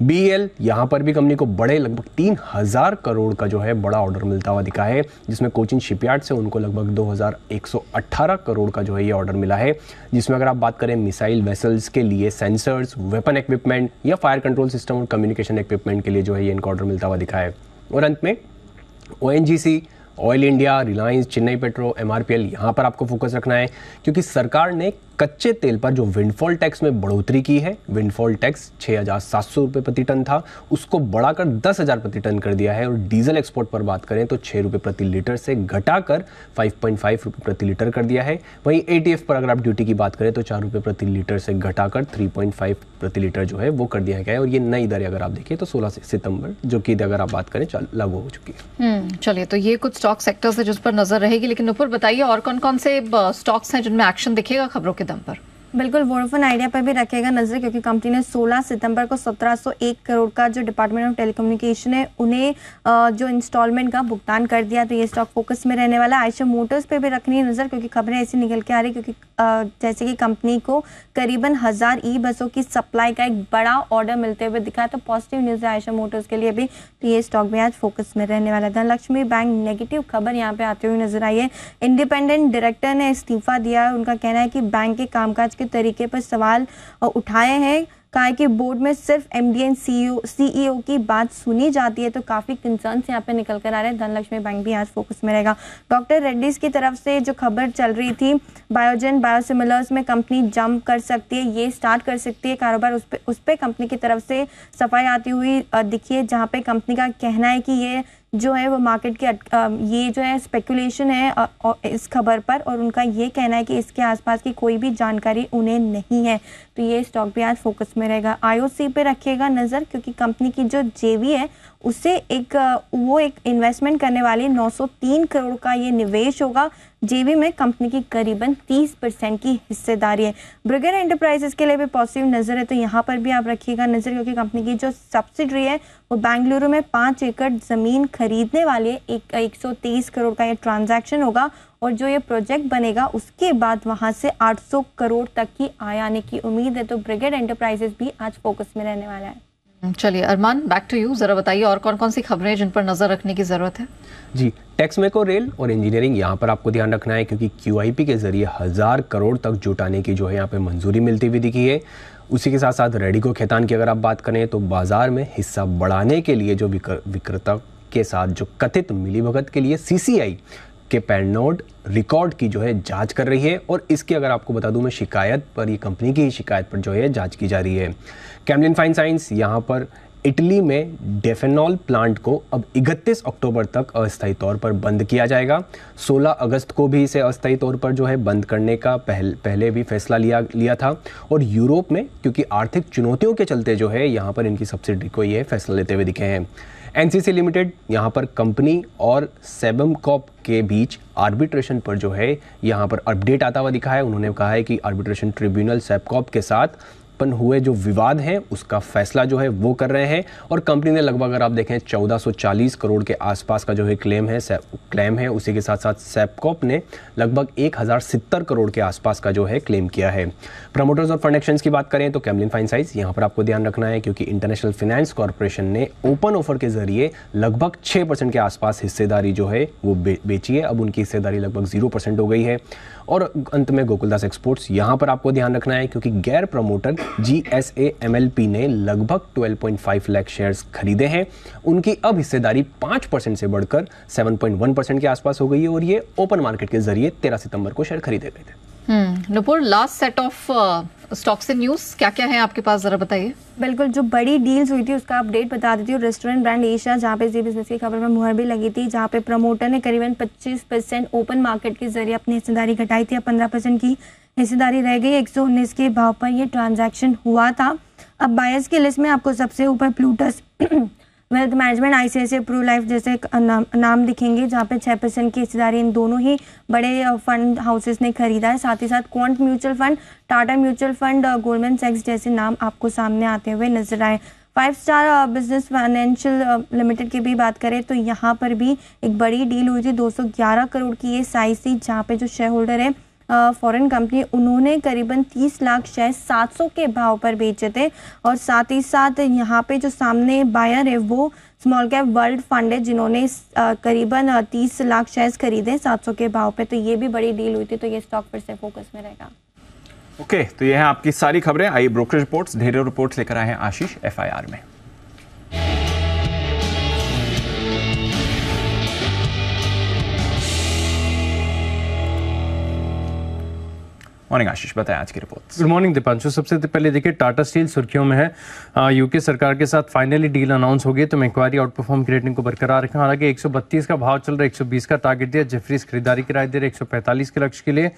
BEL यहाँ पर भी कंपनी को बड़े लगभग 3,000 करोड़ का जो है बड़ा ऑर्डर मिलता हुआ दिखा है, जिसमें कोचिन शिपयार्ड से उनको लगभग 2,118 करोड़ का जो है ये ऑर्डर मिला है, जिसमें अगर आप बात करें मिसाइल वेसल्स के लिए सेंसर्स, वेपन इक्विपमेंट या फायर कंट्रोल सिस्टम और कम्युनिकेशन इक्विपमेंट के लिए जो है ये इनका ऑर्डर मिलता हुआ दिखा है। और अंत में ONGC, oil India, Reliance, Chennai petro, MRPL यहाँ पर आपको फोकस रखना है, क्योंकि सरकार ने कच्चे तेल पर जो विंडफॉल टैक्स में बढ़ोतरी की है। विंडफॉल टैक्स 6,700 रुपये प्रति टन था, उसको बढ़ाकर 10,000 प्रति टन कर दिया है। और डीजल एक्सपोर्ट पर बात करें तो 6 रुपये प्रति लीटर से घटाकर 5.5 रुपये प्रति लीटर कर दिया है। वहीं ATF पर अगर आप ड्यूटी की बात करें तो 4 रुपये प्रति लीटर से घटाकर 3.5 प्रति लीटर जो है वो कर दिया गया है। और ये नई दर अगर आप देखिए तो 16 सितंबर जो कि अगर आप बात करें लागू हो चुकी है। चलिए, तो ये कुछ स्टॉक सेक्टर्स है जिस पर नजर रहेगी, लेकिन ऊपर बताइए और कौन कौन से स्टॉक्स हैं जिनमें एक्शन दिखेगा खबरों के दम पर? बिल्कुल, वोडाफोन आइडिया पर भी रखेगा नजर, क्योंकि कंपनी ने 16 सितंबर को 1701 करोड़ का जो डिपार्टमेंट ऑफ टेलीकम्युनिकेशन है उन्हें जो इंस्टॉलमेंट का भुगतान कर दिया, तो ये स्टॉक फोकस में रहने वाला है। आयशर मोटर्स पे भी रखनी है नजर, क्योंकि खबरें ऐसी निकल के आ रही, क्योंकि जैसे कि कंपनी को करीबन 1000 बसों की सप्लाई का एक बड़ा ऑर्डर मिलते हुए दिखा, तो पॉजिटिव न्यूज है आयशर मोटर्स के लिए भी, तो ये स्टॉक भी आज फोकस में रहने वाला है। धनलक्ष्मी बैंक, नेगेटिव खबर यहाँ पे आते हुए नजर आई है। इंडिपेंडेंट डायरेक्टर ने इस्तीफा दिया, उनका कहना है कि बैंक के कामकाज के तरीके पर सवाल उठाए हैं कहा है कि बोर्ड में सिर्फ MD एंड CEO की बात सुनी जाती है, तो काफ़ी कंसर्न्स यहाँ पे निकल कर आ रहे हैं। धनलक्ष्मी बैंक भी आज फोकस में रहेगा। डॉक्टर रेड्डीज की तरफ से जो खबर चल रही थी, बायोजेन बायोसिमिलर्स में कंपनी जंप कर सकती है, ये स्टार्ट कर सकती है कारोबार, उस पर कंपनी की तरफ से सफाई आती हुई दिखी है, जहाँ पे कंपनी का कहना है कि ये जो है वो मार्केट के ये जो है स्पेकुलेशन है इस खबर पर, और उनका ये कहना है कि इसके आसपास की कोई भी जानकारी उन्हें नहीं है। तो ये स्टॉक भी आज फोकस में रहेगा। IOC पे रखिएगा नज़र, क्योंकि कंपनी की जो JV है उससे वो एक इन्वेस्टमेंट करने वाली 903 करोड़ का ये निवेश होगा। JV में कंपनी की करीबन 30% की हिस्सेदारी है। ब्रिगेड एंटरप्राइजेस के लिए भी पॉजिटिव नज़र है, तो यहाँ पर भी आप रखिएगा नज़र, क्योंकि कंपनी की जो सब्सिडरी है वो बेंगलुरु में 5 एकड़ ज़मीन खरीदने वाली है। 123 करोड़ का ये ट्रांजैक्शन होगा, और जो ये प्रोजेक्ट बनेगा उसके बाद वहाँ से 800 करोड़ तक की आय आने की उम्मीद है। तो ब्रिगेड एंटरप्राइजेस भी आज फोकस में रहने वाला है। चलिए अरमान, बैक टू यू, जरा बताइए और कौन कौन सी खबरें जिन पर नजर रखने की जरूरत है। जी, टेक्समेको रेल और इंजीनियरिंग यहाँ पर आपको ध्यान रखना है, क्योंकि QIP के जरिए 1000 करोड़ तक जुटाने की जो है यहाँ पे मंजूरी मिलती हुई दिखी है। उसी के साथ साथ रेडिको खैतान की अगर आप बात करें तो बाजार में हिस्सा बढ़ाने के लिए जो विक्रेता के साथ जो कथित मिलीभगत के लिए CCI के पैनोड रिकॉर्ड की जो है जांच कर रही है, और इसकी अगर आपको बता दूं मैं शिकायत पर, ये कंपनी की शिकायत पर जो है जांच की जा रही है। कैमलिन फाइन साइंस यहाँ पर इटली में डेफेनॉल प्लांट को अब 31 अक्टूबर तक अस्थायी तौर पर बंद किया जाएगा। 16 अगस्त को भी इसे अस्थायी तौर पर जो है बंद करने का पहले भी फैसला लिया था, और यूरोप में क्योंकि आर्थिक चुनौतियों के चलते जो है यहाँ पर इनकी सब्सिडी को ये फैसला लेते हुए दिखे हैं। NCC लिमिटेड यहाँ पर कंपनी और सेबमकॉप के बीच आर्बिट्रेशन पर जो है यहाँ पर अपडेट आता हुआ दिखा है। उन्होंने कहा है कि आर्बिट्रेशन ट्रिब्यूनल सेबकॉप के साथ हुए जो विवाद हैं उसका फैसला जो है वो कर रहे हैं, और कंपनी ने लगभग अगर आप देखें 1440 करोड़ के आसपास का जो है क्लेम है। उसी के साथ साथ सेबकॉप ने लगभग 1070 करोड़ के आसपास का जो है क्लेम किया है। प्रमोटर्स और फंड एक्शंस की बात करें तो कैमलिन फाइन साइंस यहाँ पर आपको ध्यान रखना है, क्योंकि इंटरनेशनल फाइनेंस कॉर्पोरेशन ने ओपन ऑफर के जरिए लगभग 6% के आसपास हिस्सेदारी जो है वो बेची है। अब उनकी हिस्सेदारी लगभग 0% हो गई है। और अंत में गोकुलदास एक्सपोर्ट्स, यहाँ पर आपको ध्यान रखना है, क्योंकि गैर प्रमोटर GSA MLP ने लगभग 12.5 लाख शेयर्स खरीदे हैं। उनकी अब हिस्सेदारी 5% से बढ़कर 7.1% के आसपास हो गई है, और ये ओपन मार्केट के जरिए 13 सितंबर को शेयर खरीदे गए थे। Nupur, last set of stocks and news क्या क्या है आपके पास, जरा बताइए। बिल्कुल, जो बड़ी डील्स हुई थी उसका अपडेट बता देती हूँ। रेस्टोरेंट ब्रांड एशिया, जहाँ पे जी बिजनेस की खबर में मुहर भी लगी थी, जहाँ पे प्रमोटर ने करीबन 25% ओपन मार्केट के जरिए अपनी हिस्सेदारी घटाई थी। अब 15% की हिस्सेदारी रह गई। 119 के भाव पर यह ट्रांजैक्शन हुआ था। अब बायर्स की लिस्ट में आपको सबसे ऊपर Plutus wealth management, ICICI Pru life जैसे नाम दिखेंगे, जहाँ पे 6% की हिस्सेदारी इन दोनों ही बड़े फंड हाउसेस ने खरीदा है। साथ ही साथ quant mutual fund, Tata mutual fund, Goldman सैक्स जैसे नाम आपको सामने आते हुए नजर आए। 5 स्टार बिजनेस फाइनेंशियल लिमिटेड की भी बात करें तो यहाँ पर भी एक बड़ी डील हुई थी। 211 करोड़ की ये साइज थी, जहाँ पे जो शेयर होल्डर है फॉरेन कंपनी, उन्होंने करीबन 30 लाख शेयर 700 के भाव पर बेचे थे। और साथ ही साथ यहाँ पे जो सामने बायर है वो स्मॉल कैप वर्ल्ड फंड है, जिन्होंने करीबन 30 लाख शेयर्स खरीदे 700 के भाव पे। तो ये भी बड़ी डील हुई थी, तो ये स्टॉक फिर से फोकस में रहेगा। ओके, तो ये है आपकी सारी खबरें। आइए ब्रोकरेज रिपोर्ट्स, ढेरों रिपोर्ट्स लेकर आए हैं आशीष FIR में। मॉर्निंग आशीष, बताएं आज की रिपोर्ट। Good morning Deepanshu. सबसे पहले देखिए टाटा स्टील सुर्खियों में है। यूके सरकार के साथ फाइनली डील अनाउंस हो गई, तो मैक्वारी आउट परफॉर्म की रेटिंग को बरकरार रखा। हालांकि 132 का भाव चल रहा है, 120 का टारगेट दिया। जेफरीज खरीदारी की राय दे रहे 145 के लक्ष्य के लिए।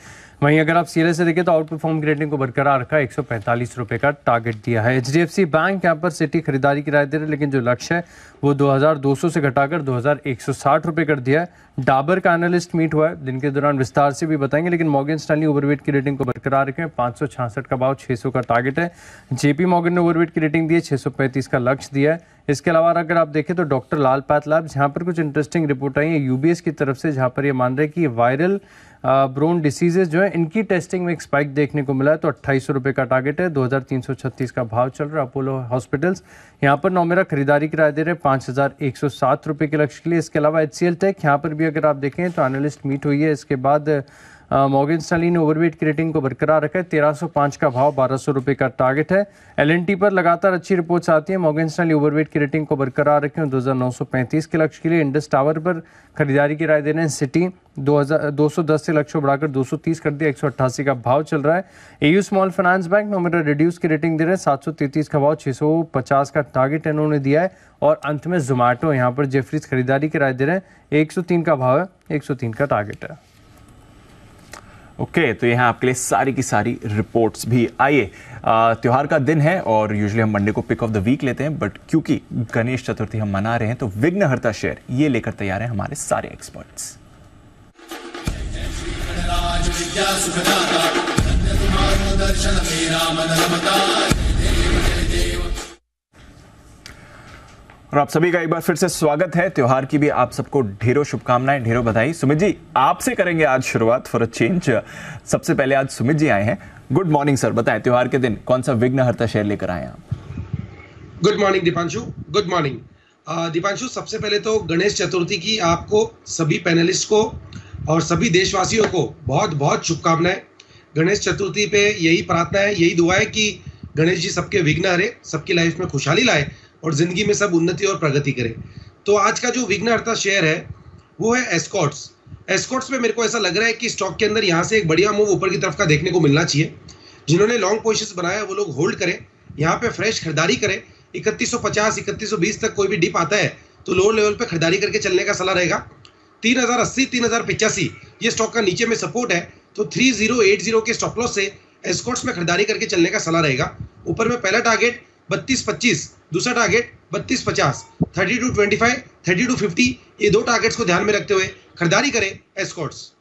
वहीं अगर आप CLA से देखें तो आउट परफॉर्म की रेटिंग को बरकरार रखा, 145 रुपए का टारगेट दिया है। HDFC बैंक यहाँ पर सिटी खरीदारी की राय दे रहे, लेकिन जो लक्ष्य है वो 2200 से घटाकर 2160 रुपए कर दिया है। डाबर का एनालिस्ट मीट हुआ है, दिन के दौरान विस्तार से भी बताएंगे, लेकिन मॉर्गन स्टैनली ओवरवेट की रेटिंग को बरकरार रखें, 566 का भाव, 600 का टारगेट है। JP मॉर्गन ने ओवरवेट की रेटिंग दी है, 635 का लक्ष्य दिया है। इसके अलावा अगर आप देखें तो डॉक्टर लाल पैथलैब्स, यहाँ पर कुछ इंटरेस्टिंग रिपोर्ट आई है UBS की तरफ से, जहाँ पर ये मान रहे हैं कि वायरल ब्रोन डिसीजेज जो है इनकी टेस्टिंग में एक स्पाइक देखने को मिला है। तो 2800 रुपये का टारगेट है, 2336 का भाव चल रहा है। अपोलो हॉस्पिटल्स यहाँ पर नौमेरा खरीदारी की राय दे रहे हैं, 5107 रुपये के लक्ष्य के लिए। इसके अलावा HCL टेक, यहाँ पर भी अगर आप देखें तो एनालिस्ट मीट हुई है। इसके बाद मॉर्गन स्टैनली ने ओवरवेट की रेटिंग को बरकरार रखा है, 1305 का भाव, 1200 रुपए का टारगेट है। एल&टी पर लगातार अच्छी रिपोर्ट्स आती हैं। मॉर्गन स्टैनली ओवरवेट की रेटिंग को बरकरार रखे 2935 के लक्ष्य के लिए। इंडस टावर पर खरीदारी की राय दे रहे हैं। सिटी 210 से लक्ष्य को बढ़ाकर 230 कर दिया, 188 का भाव चल रहा है। AU small finance bank nominal reduce की रेटिंग दे रहे हैं, 733 का भाव, 650 का टारगेट इन्होंने दिया है। और अंत में जोमैटो, यहाँ पर जेफरीज खरीदारी की राय दे रहे हैं, 103 का भाव है, 103 का टारगेट है। ओके, तो यहाँ आपके लिए सारी की सारी रिपोर्ट्स भी आइए। त्योहार का दिन है और यूजुअली हम मंडे को पिक ऑफ द वीक लेते हैं, बट क्योंकि गणेश चतुर्थी हम मना रहे हैं तो विघ्नहर्ता शेयर ये लेकर तैयार हैं हमारे सारे एक्सपर्ट्स। और आप सभी का एक बार फिर से स्वागत है। त्योहार की भी आप सबको ढेरों शुभकामनाएं, ढेरों बधाई। सुमित जी, आपसे करेंगे आज शुरुआत फॉर अ चेंज। सबसे पहले आज सुमित जी आए हैं। गुड मॉर्निंग सर, बताएं त्योहार के दिन कौन सा विघ्नहर्ता शेयर लेकर आए हैं आप? Good morning Deepanshu, good morning Deepanshu. सबसे पहले तो गणेश चतुर्थी की आपको, सभी पैनलिस्ट को और सभी देशवासियों को बहुत बहुत शुभकामनाएं। गणेश चतुर्थी पे यही प्रार्थना है, यही दुआ है कि गणेश जी सबके विघ्न हरे, सबकी लाइफ में खुशहाली लाए और जिंदगी में सब उन्नति और प्रगति करे। तो आज का जो विघ्नहर्ता शेयर है वो है एस्कॉर्ट्स। एस्कॉर्ट्स पे मेरे को ऐसा लग रहा है कि स्टॉक के अंदर यहाँ से एक बढ़िया मूव ऊपर की तरफ का देखने को मिलना चाहिए। जिन्होंने लॉन्ग पोजीशंस बनाया वो लोग होल्ड करें, यहाँ पे फ्रेश खरीदारी करें। 3150 3120 तक कोई भी डिप आता है तो लोअर लेवल पे खरीदारी करके चलने का सलाह रहेगा। 3080 3085 ये स्टॉक का नीचे में सपोर्ट है, तो 3080 के स्टॉप लॉस से एस्कॉर्ट्स में खरीदारी करके चलने का सलाह रहेगा। ऊपर में पहला टारगेट 3225, दूसरा टारगेट 3250, 3225, 3250, ये दो टारगेट्स को ध्यान में रखते हुए खरीदारी करें एस्कॉर्ट्स।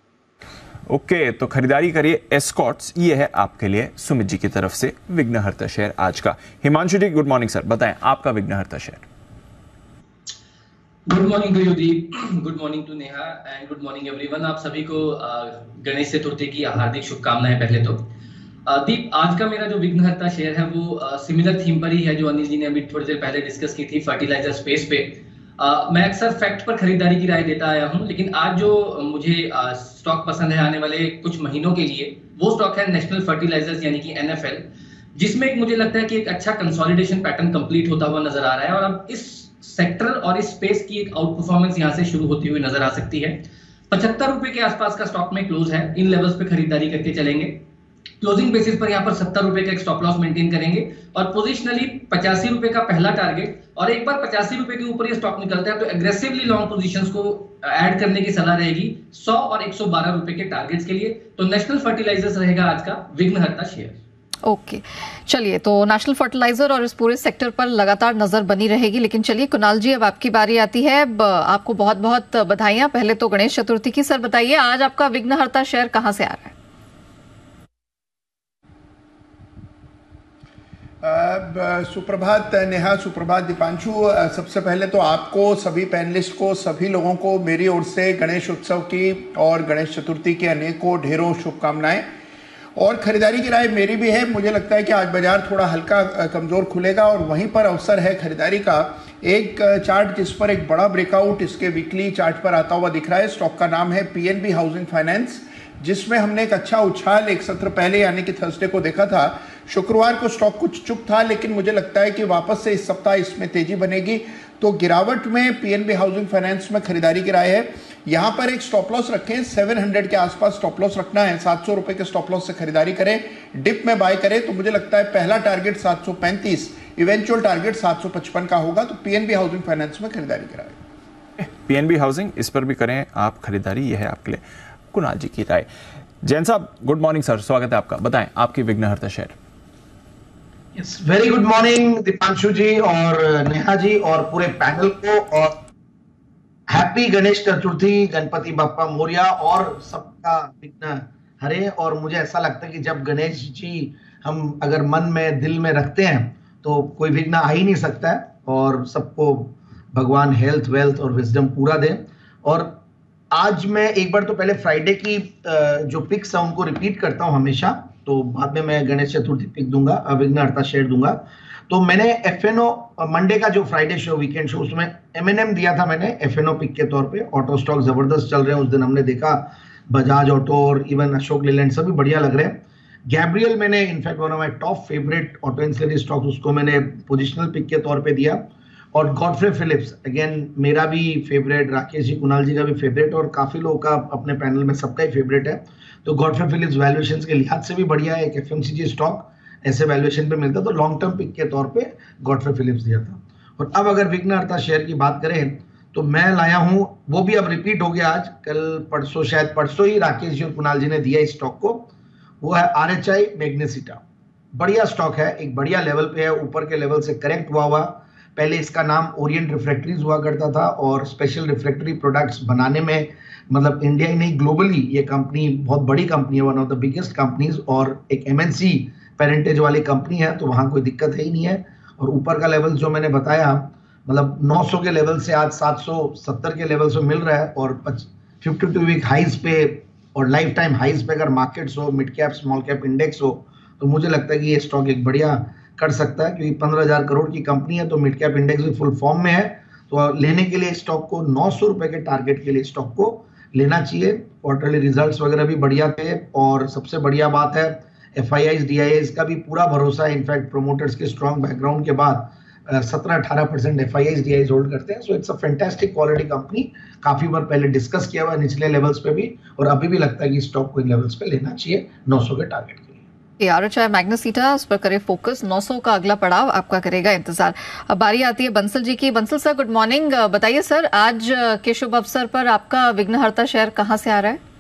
ओके, तो खरीदारी करिए एस्कॉर्ट्स, ये है आपके लिए सुमित जी की तरफ से विघ्नहर्ता शेयर आज का। Himanshu ji good morning sir, बताएं आपका Vighnaharta share. Good morning to you Deep, good morning to Neha and good morning everyone. आप सभी को गणेश चतुर्थी की हार्दिक शुभकामनाएं। पहले तो दीप, आज का मेरा जो विघ्नहर्ता शेयर है वो सिमिलर थीम पर ही है जो अनिल जी ने अभी थोड़ी देर पहले डिस्कस की थी, फर्टिलाइजर स्पेस पे। मैं अक्सर फैक्ट पर खरीदारी की राय देता आया हूं, लेकिन आज जो मुझे स्टॉक पसंद है आने वाले कुछ महीनों के लिए, वो स्टॉक है नेशनल फर्टिलाइजर्स यानी कि NFL, जिसमें एक मुझे लगता है कि एक अच्छा कंसोलिडेशन पैटर्न कंप्लीट होता हुआ नजर आ रहा है और अब इस सेक्टर और इस स्पेस की एक आउट परफॉर्मेंस यहाँ से शुरू होती हुई नजर आ सकती है। 75 रुपए के आसपास का स्टॉक में क्लोज है, इन लेवल्स पे खरीदारी करके चलेंगे। क्लोजिंग बेसिस पर यहाँ पर 70 रुपए का एक स्टॉप लॉस मेंटेन करेंगे और पोजिशनली 85 रुपए का पहला टारगेट, और एक बार 85 रुपए के ऊपर ये स्टॉक निकलता है तो एग्रेसिवली लॉन्ग पोजीशंस को ऐड करने की सलाह रहेगी 100 और 112 रुपए के टारगेट्स के लिए। तो नेशनल फर्टिलाइजर्स रहेगा आज का विघ्नहर्ता शेयर। ओके, चलिए, तो नेशनल फर्टिलाइजर और इस पूरे सेक्टर पर लगातार नजर बनी रहेगी। लेकिन चलिए कुणाल जी, अब आपकी बारी आती है। आपको बहुत बहुत बधाइयां पहले तो गणेश चतुर्थी की। सर बताइए आज आपका विघ्नहर्ता शेयर कहां से आ रहा है? सुप्रभात नेहा, सुप्रभात दीपांशु। सबसे पहले तो आपको, सभी पैनलिस्ट को, सभी लोगों को मेरी ओर से गणेश उत्सव की और गणेश चतुर्थी की अनेकों ढेरों शुभकामनाएं। और खरीदारी की राय मेरी भी है। मुझे लगता है कि आज बाजार थोड़ा हल्का कमज़ोर खुलेगा और वहीं पर अवसर है खरीदारी का। एक चार्ट जिस पर एक बड़ा ब्रेकआउट इसके वीकली चार्ट पर आता हुआ दिख रहा है, स्टॉक का नाम है PNB हाउसिंग फाइनेंस, जिसमें हमने एक अच्छा उछाल एक सत्र पहले यानी कि थर्सडे को देखा था। शुक्रवार को स्टॉक कुछ चुप था, लेकिन मुझे लगता है कि वापस से इस सप्ताह इसमें तेजी बनेगी। तो गिरावट में PNB हाउसिंग फाइनेंस में खरीदारी की राय है। यहाँ पर एक स्टॉप लॉस रखें, 700 के आसपास स्टॉप लॉस रखना है। 700 रुपए के स्टॉप लॉस से खरीदारी करें, डिप में बाय करें। तो मुझे लगता है पहला टारगेट 735, इवेंचुअल टारगेट 755 का होगा। तो PNB हाउसिंग फाइनेंस में खरीदारी कराएं। PNB हाउसिंग, इस पर भी करें आप खरीदारी, यह है आपके लिए कुणाल जी की राय। जैन साहब गुड मॉर्निंग सर, स्वागत है आपका। बताएं आपकी Vighnaharta share. Yes, very good morning Deepanshu ji और नेहा जी और पूरे पैनल को, और हैप्पी गणेश चतुर्थी, गणपति बप्पा मोरिया और सबका विघ्न हरे। और मुझे ऐसा लगता है कि जब गणेश जी हम अगर मन में दिल में रखते हैं तो कोई विघ्न आ ही नहीं सकता है, और सबको भगवान हेल्थ वेल्थ और विजडम पूरा दे। और आज मैं एक बार तो पहले फ्राइडे की जो पिक्स है उनको रिपीट करता हूं हमेशा, तो बाद में मैं गणेश चतुर्थी पिक दूंगा, विघ्नहर्ता शेयर दूंगा। तो मैंने FNO मंडे का जो फ्राइडे शो, वीकेंड शो, उसमें M&M दिया था मैंने FNO पिक के तौर पे। ऑटो स्टॉक जबरदस्त चल रहे हैं, उस दिन हमने देखा बजाज ऑटो और इवन अशोक लेलैंड सभी बढ़िया लग रहे हैं। गैब्रियल मैंने in fact one of my top favourite auto ancillary stocks, उसको मैंने पोजिशनल पिक के तौर पे दिया। और गॉडफ्रे फिलिप्स अगेन मेरा भी फेवरेट, राकेश जी कुणाल जी का भी फेवरेट और काफी लोगों का अपने पैनल में सबका ही फेवरेट है। तो गॉडफ्रे फिलिप्स वैल्यूएशन के लिहाज से भी बढ़िया है, एक एफएमसीजी स्टॉक ऐसे वैल्यूएशन पे मिलता, तो लॉन्ग टर्म पिक के तौर पे गॉडफ्रे फिलिप्स दिया था। और अब अगर विघ्नहर्ता शेयर की बात करें तो मैं लाया हूं, वो भी अब रिपीट हो गया आज, कल परसों, शायद परसों ही राकेश जी और कुणाल जी ने दिया इस स्टॉक को, वो है RHI मैग्नेसिटा। बढ़िया स्टॉक है, एक बढ़िया लेवल पे है, ऊपर के लेवल से करेक्ट हुआ। पहले इसका नाम ओरिएंट रिफ्रैक्टरीज हुआ करता था और स्पेशल रिफ्रैक्टरी प्रोडक्ट्स बनाने में, मतलब इंडिया ही नहीं ग्लोबली ये कंपनी बहुत बड़ी कंपनी है, one of the biggest companies, और एक MNC पेरेंटेज वाली कंपनी है, तो वहां कोई दिक्कत है ही नहीं है। और ऊपर का लेवल जो मैंने बताया, मतलब 900 के लेवल से आज 770 के लेवल से मिल रहा है, और 52 वीक हाइज पे और लाइफ टाइम हाइज पे अगर मार्केट्स हो, mid cap small cap index हो, तो मुझे लगता है कि ये स्टॉक एक बढ़िया कर सकता है, क्योंकि 15,000 करोड़ की कंपनी है, तो मिड कैप इंडेक्स भी फुल फॉर्म में है। तो लेने के लिए स्टॉक को 900 रुपए के टारगेट के लिए स्टॉक को लेना चाहिए। क्वार्टरली रिजल्ट्स वगैरह भी बढ़िया थे, और सबसे बढ़िया बात है FIIs DIIs का भी पूरा भरोसा है। इनफैक्ट प्रोमोटर्स के स्ट्रॉन्ग बैकग्राउंड के बाद 17-18% FIIs DIIs होल्ड करते हैं। So it's a fantastic quality company, काफी बार पहले डिस्कस किया हुआ है निचले लेवल्स पे भी, और अभी भी लगता है कि स्टॉक को इन लेवल्स पे लेना चाहिए 900 के टारगेट के लिए। RHI मैग्नेसिटा, उस पर करे फोकस, 900 का अगला पड़ाव आपका करेगा इंतजार। अब बारी आती है बंसल जी की। बंसल सर गुड मॉर्निंग, बताइए सर आज के शुभ अवसर पर आपका विघ्नहर्ता शेयर कहां से आ रहा है?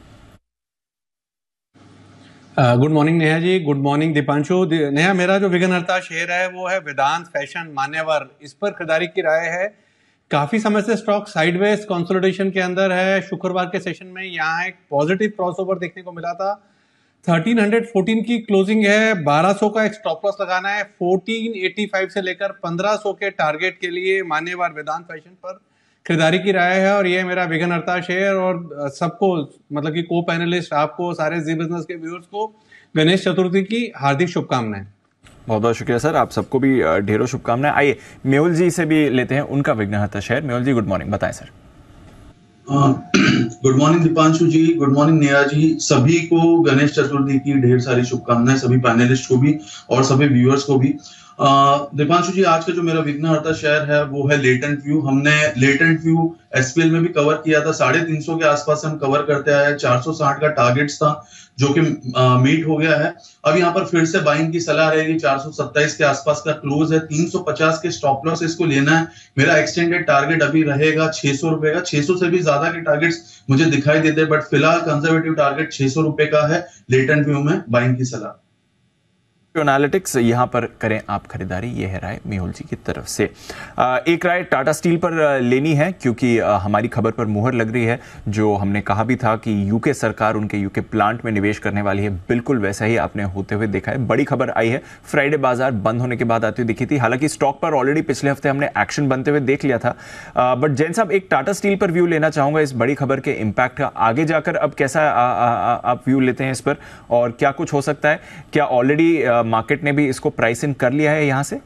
Good morning Neha ji, good morning Deepanshu. Neha, मेरा जो विघ्नहर्ता शेयर है वो है वेदांत फैशन मान्यवर। इस पर खरीदारी की राय है। काफी समय से स्टॉक साइडवेज कंसोलिडेशन के अंदर है। शुक्रवार के सेशन में यहाँ एक पॉजिटिव क्रॉसओवर देखने को मिला था। 1314 की क्लोजिंग है, 1200 का एक स्टॉप लॉस लगाना है। 1485 से लेकर 1500 के टारगेट के लिए मान्यवर वेदांत फैशन पर खरीदारी की राय है। और ये मेरा विघ्नहर्ता शेयर, और सबको मतलब कि को पैनलिस्ट, आपको, सारे जी बिजनेस के व्यूअर्स को गणेश चतुर्थी की हार्दिक शुभकामनाएं। बहुत बहुत शुक्रिया सर, आप सबको भी ढेरों शुभकामनाएं। आइए मेहुल जी से भी लेते हैं उनका विघ्नहर्ता शेयर। मेहुल जी गुड मॉर्निंग, बताएं सर। गुड मॉर्निंग दीपांशु जी, गुड मॉर्निंग नेहा जी। सभी को गणेश चतुर्थी की ढेर सारी शुभकामनाएं, सभी पैनलिस्ट को भी और सभी व्यूअर्स को भी। दीपांशु जी, आज का जो मेरा विघ्नहर्ता शेयर है वो है लेटेंट व्यू। हमने लेटेंट व्यू SPL में भी कवर किया था, 350 के आसपास हम कवर करते आए। 460 का टारगेट्स था जो कि मीट हो गया है। अब यहाँ पर फिर से बाइंग की सलाह रहेगी। 427 के आसपास का क्लोज है, 350 के स्टॉप लॉस इसको लेना है। मेरा एक्सटेंडेड टारगेट अभी रहेगा 600 रुपए का। 600 से भी ज्यादा के टारगेट्स मुझे दिखाई देते हैं, बट फिलहाल कंजर्वेटिव टारगेट 600 रुपए का है। लेटेंट व्यू में बाइंग की सलाह। एनालिटिक्स यहां पर करें आप खरीदारी, ये है राय मेहुल जी की तरफ से। एक राय टाटा स्टील पर लेनी है, क्योंकि हमारी खबर पर मुहर लग रही है। जो हमने कहा भी था कि यूके सरकार उनके यूके प्लांट में निवेश करने वाली है, बिल्कुल वैसा ही आपने होते हुए देखा है। बड़ी खबर आई है, फ्राइडे बाजार बंद होने के बाद आती हुई दिखी थी। हालांकि स्टॉक पर ऑलरेडी पिछले हफ्ते हमने एक्शन बनते हुए देख लिया था, बट जैन साहब एक टाटा स्टील पर व्यू लेना चाहूंगा इस बड़ी खबर के इंपैक्ट का। आगे जाकर अब कैसा आप व्यू लेते हैं इस पर, और क्या कुछ हो सकता है? क्या ऑलरेडी मार्केट ने भी इसको प्राइस इन कर लिया है यहां से?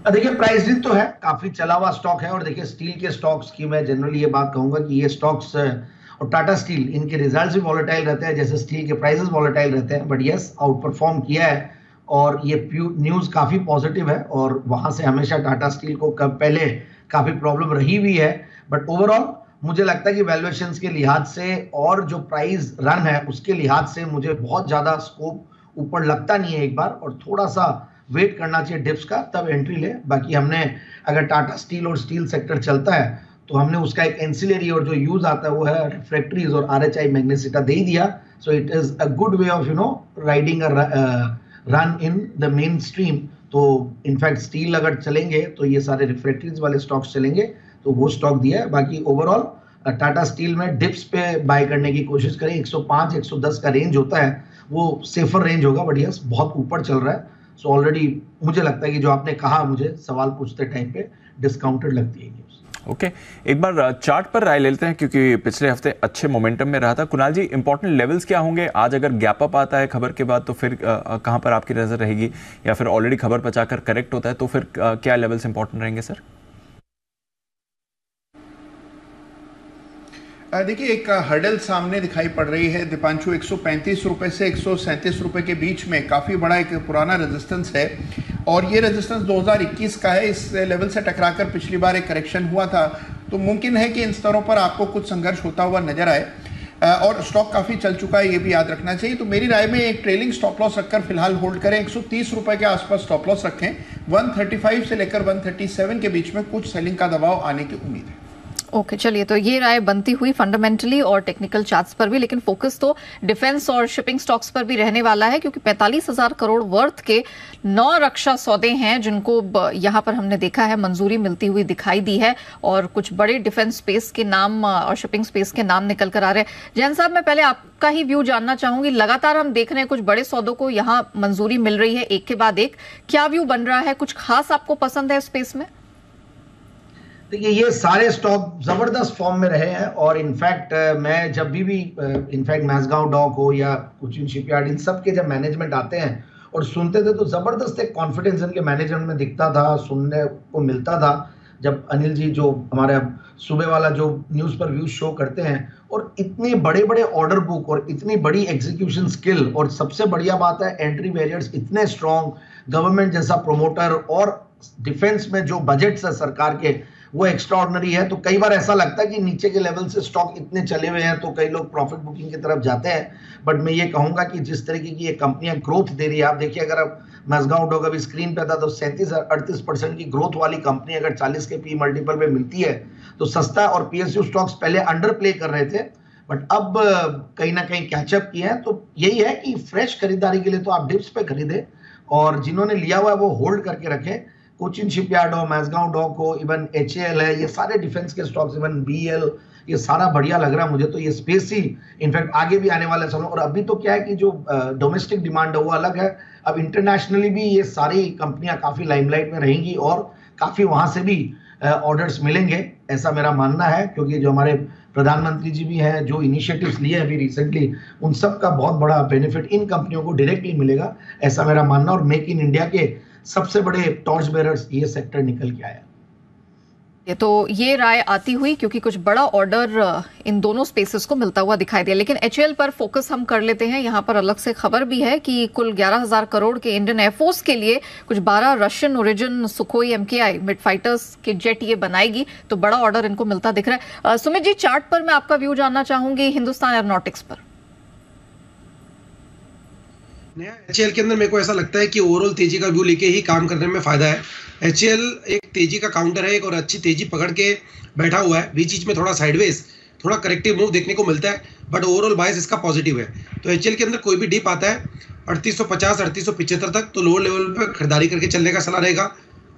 देखिए प्राइस इन तो है, काफी चला हुआ स्टॉक है। और देखिए स्टील के स्टॉक्स की मैं जनरली ये बात कहूंगा कि ये स्टॉक्स और टाटा स्टील, इनके रिजल्ट्स भी वॉलेटाइल रहते हैं, जैसे स्टील के प्राइसेस वॉलेटाइल रहते हैं, बट यस आउट परफॉर्म किया है और ये न्यूज काफी पॉजिटिव है। और वहां से हमेशा टाटा स्टील को पहले काफी प्रॉब्लम रही हुई है, बट ओवरऑल मुझे लगता है कि वैल्यूएशंस के लिहाज से और जो प्राइस रन है उसके लिहाज से मुझे बहुत ज्यादा स्कोप ऊपर लगता नहीं है एक बार, और थोड़ा सा वेट करना चाहिए डिप्स का, तब एंट्री ले। बाकी हमने अगर टाटा स्टील और स्टील सेक्टर चलता है तो हमने उसका एक एंसिलरी और जो यूज आता है वो है रिफ्रैक्टरीज और RHI मैग्नेसिटा दे ही दिया। So it is a good way of riding run in the main stream. तो इनफैक्ट स्टील अगर चलेंगे तो ये सारे रिफ्रैक्टरीज वाले स्टॉक्स चलेंगे, तो वो स्टॉक दिया है। बाकी ओवरऑल टाटा स्टील में डिप्स पे बाय करने की कोशिश करें। 105-110 का रेंज होता है, वो सेफर रेंज होगा, बढ़िया बहुत ऊपर चल रहा है। सो ऑलरेडी मुझे लगता है कि जो आपने कहा मुझे सवाल पूछते टाइम पे डिस्काउंटेड लगती है न्यूज़। ओके, एक बार चार्ट पर राय लेते हैं, क्योंकि पिछले हफ्ते अच्छे मोमेंटम में रहा था। कुणाल जी, इंपॉर्टेंट लेवल्स क्या होंगे आज? अगर गैप अप आता है खबर के बाद तो फिर कहां पर आपकी नजर रहेगी, या फिर ऑलरेडी खबर पचाकर करेक्ट होता है तो फिर क्या लेवल्स इंपॉर्टेंट रहेंगे सर? देखिए एक हर्डल सामने दिखाई पड़ रही है दीपांशु, 135 रुपए से 137 रुपए के बीच में काफ़ी बड़ा एक पुराना रेजिस्टेंस है और ये रेजिस्टेंस 2021 का है। इस लेवल से टकराकर पिछली बार एक करेक्शन हुआ था, तो मुमकिन है कि इन स्तरों पर आपको कुछ संघर्ष होता हुआ नजर आए और स्टॉक काफ़ी चल चुका है, ये भी याद रखना चाहिए। तो मेरी राय में एक ट्रेलिंग स्टॉप लॉस रखकर फिलहाल होल्ड करें। 130 रुपए के आसपास स्टॉप लॉस रखें। 135 से लेकर 137 के बीच में कुछ सेलिंग का दबाव आने की उम्मीद है। ओके, चलिए, तो ये राय बनती हुई फंडामेंटली और टेक्निकल चार्ट्स पर भी, लेकिन फोकस तो डिफेंस और शिपिंग स्टॉक्स पर भी रहने वाला है, क्योंकि 45,000 करोड़ वर्थ के 9 रक्षा सौदे हैं जिनको यहां पर हमने देखा है मंजूरी मिलती हुई दिखाई दी है और कुछ बड़े डिफेंस स्पेस के नाम और शिपिंग स्पेस के नाम निकल कर आ रहे हैं। जैन साहब, मैं पहले आपका ही व्यू जानना चाहूंगी। लगातार हम देख रहे हैं कुछ बड़े सौदों को यहां मंजूरी मिल रही है एक के बाद एक, क्या व्यू बन रहा है? कुछ खास आपको पसंद है स्पेस में? देखिए, ये सारे स्टॉक जबरदस्त फॉर्म में रहे हैं और इनफैक्ट मैं जब भी इनफैक्ट मैसगांव डॉक हो या कोचिन शिपयार्ड, इन सब के जब मैनेजमेंट आते हैं और सुनते थे तो जबरदस्त एक कॉन्फिडेंस इनके मैनेजमेंट में दिखता था, सुनने को मिलता था। जब अनिल जी जो हमारे सुबह वाला जो न्यूज़ पर व्यूज शो करते हैं और इतने बड़े बड़े ऑर्डर बुक और इतनी बड़ी एग्जीक्यूशन स्किल, और सबसे बढ़िया बात है एंट्री बैरियर्स इतने स्ट्रॉन्ग, गवर्नमेंट जैसा प्रोमोटर और डिफेंस में जो बजट्स है सरकार के वो एक्स्ट्राऑर्डिनरी है। तो कई बार ऐसा लगता है कि नीचे के लेवल से स्टॉक इतने चले हुए हैं तो कई लोग प्रॉफिट बुकिंग की तरफ जाते हैं, बट मैं ये कहूंगा कि जिस तरीके की ये कंपनियां ग्रोथ दे रही है, आप देखिए अगर आप मैसगांव डॉक अभी स्क्रीन पे था तो 37-38% की ग्रोथ वाली कंपनी अगर 40 के पी मल्टीपल पे मिलती है तो सस्ता। और पीएसयू स्टॉक्स पहले अंडर प्ले कर रहे थे बट अब कहीं ना कहीं कैचअप किए हैं। तो यही है कि फ्रेश खरीदारी के लिए तो आप डिप्स पे खरीदे और जिन्होंने लिया हुआ है वो होल्ड करके रखे। कोचिन शिपयार्ड हो, मैसगांव डॉक हो, इवन HAL है, ये सारे डिफेंस के स्टॉक्स, इवन BEL, ये सारा बढ़िया लग रहा है मुझे। तो ये स्पेस ही इनफैक्ट आगे भी आने वाला समय। और अभी तो क्या है कि जो डोमेस्टिक डिमांड है वो अलग है, अब इंटरनेशनली भी ये सारी कंपनियां काफी लाइमलाइट में रहेंगी और काफी वहां से भी ऑर्डर्स मिलेंगे, ऐसा मेरा मानना है। क्योंकि जो हमारे प्रधानमंत्री जी भी हैं, जो इनिशिएटिव्स लिए अभी रिसेंटली, उन सब का बहुत बड़ा बेनिफिट इन कंपनियों को डायरेक्टली मिलेगा, ऐसा मेरा मानना। और मेक इन इंडिया के सबसे बड़े टॉर्च बेरर्स ये सेक्टर निकल के आया। तो ये राय आती हुई क्योंकि कुछ बड़ा ऑर्डर इन दोनों स्पेसेस को मिलता हुआ दिखाई दिया। लेकिन HAL पर फोकस हम कर लेते हैं। यहां पर अलग से खबर भी है कि कुल 11,000 करोड़ के इंडियन एयरफोर्स के लिए कुछ 12 Russian origin Sukhoi MKI mid fighters के जेट ये बनाएगी, तो बड़ा ऑर्डर इनको मिलता दिख रहा है। सुमित जी, चार्ट पर मैं आपका व्यू जानना चाहूंगी हिंदुस्तान एरोनॉटिक्स पर। नया HAL के अंदर मेरे को ऐसा लगता है कि ओवरऑल तेजी का व्यू लेके ही काम करने में फायदा है। HAL एक तेजी का काउंटर है, एक और अच्छी तेजी पकड़ के बैठा हुआ है। बीच बीच में थोड़ा साइडवेज, थोड़ा करेक्टिव मूव देखने को मिलता है, बट ओवरऑल बायस इसका पॉजिटिव है। तो HAL के अंदर कोई भी डिप आता है 3850 3875 तक, तो लोअर लेवल पर खरीदारी करके चलने का सलाह रहेगा।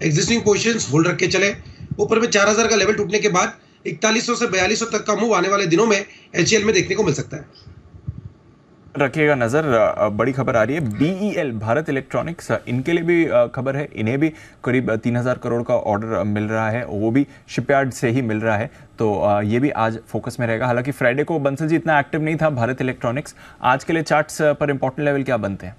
एग्जिस्टिंग पोजीशंस होल्ड रख के चले। ऊपर में 4000 का लेवल टूटने के बाद 4100 से 4200 तक का मूव आने वाले दिनों में HAL में देखने को मिल सकता है। रखिएगा नजर। बड़ी खबर आ रही है BEL भारत इलेक्ट्रॉनिक्स, इनके लिए भी खबर है। इन्हें भी करीब 3000 करोड़ का ऑर्डर मिल रहा है, वो भी शिपयार्ड से ही मिल रहा है। तो ये भी आज फोकस में रहेगा। हालांकि फ्राइडे को बंसल जी इतना एक्टिव नहीं था भारत इलेक्ट्रॉनिक्स। आज के लिए चार्ट्स पर इंपॉर्टेंट लेवल क्या बनते हैं?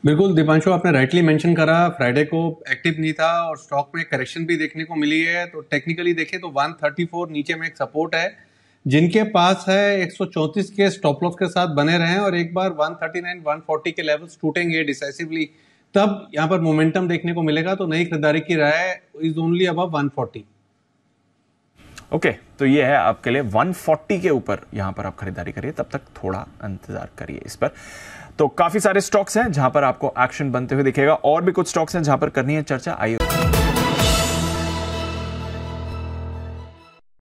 बिल्कुल दीपांशु, आपने राइटली मेंशन करा, फ्राइडे को एक्टिव नहीं था और स्टॉक में करेक्शन भी देखने को मिली है। तो टेक्निकली देखें तो 134 नीचे में एक सपोर्ट है, जिनके पास है 134 के स्टॉप लॉस के साथ बने रहे और एक बार 139 140 के लेवल्स टूटेंगे डिसाइसिवली, तब यहां पर मोमेंटम देखने को मिलेगा। तो नई खरीदारी की राय इज ओनली अबव 140। ओके, तो ये है आपके लिए 140 के ऊपर यहां पर आप खरीदारी करिए, तब तक थोड़ा इंतजार करिए इस पर। तो काफी सारे स्टॉक्स हैं जहां पर आपको एक्शन बनते हुए दिखेगा, और भी कुछ स्टॉक्स हैं जहां पर करनी है चर्चा। आइए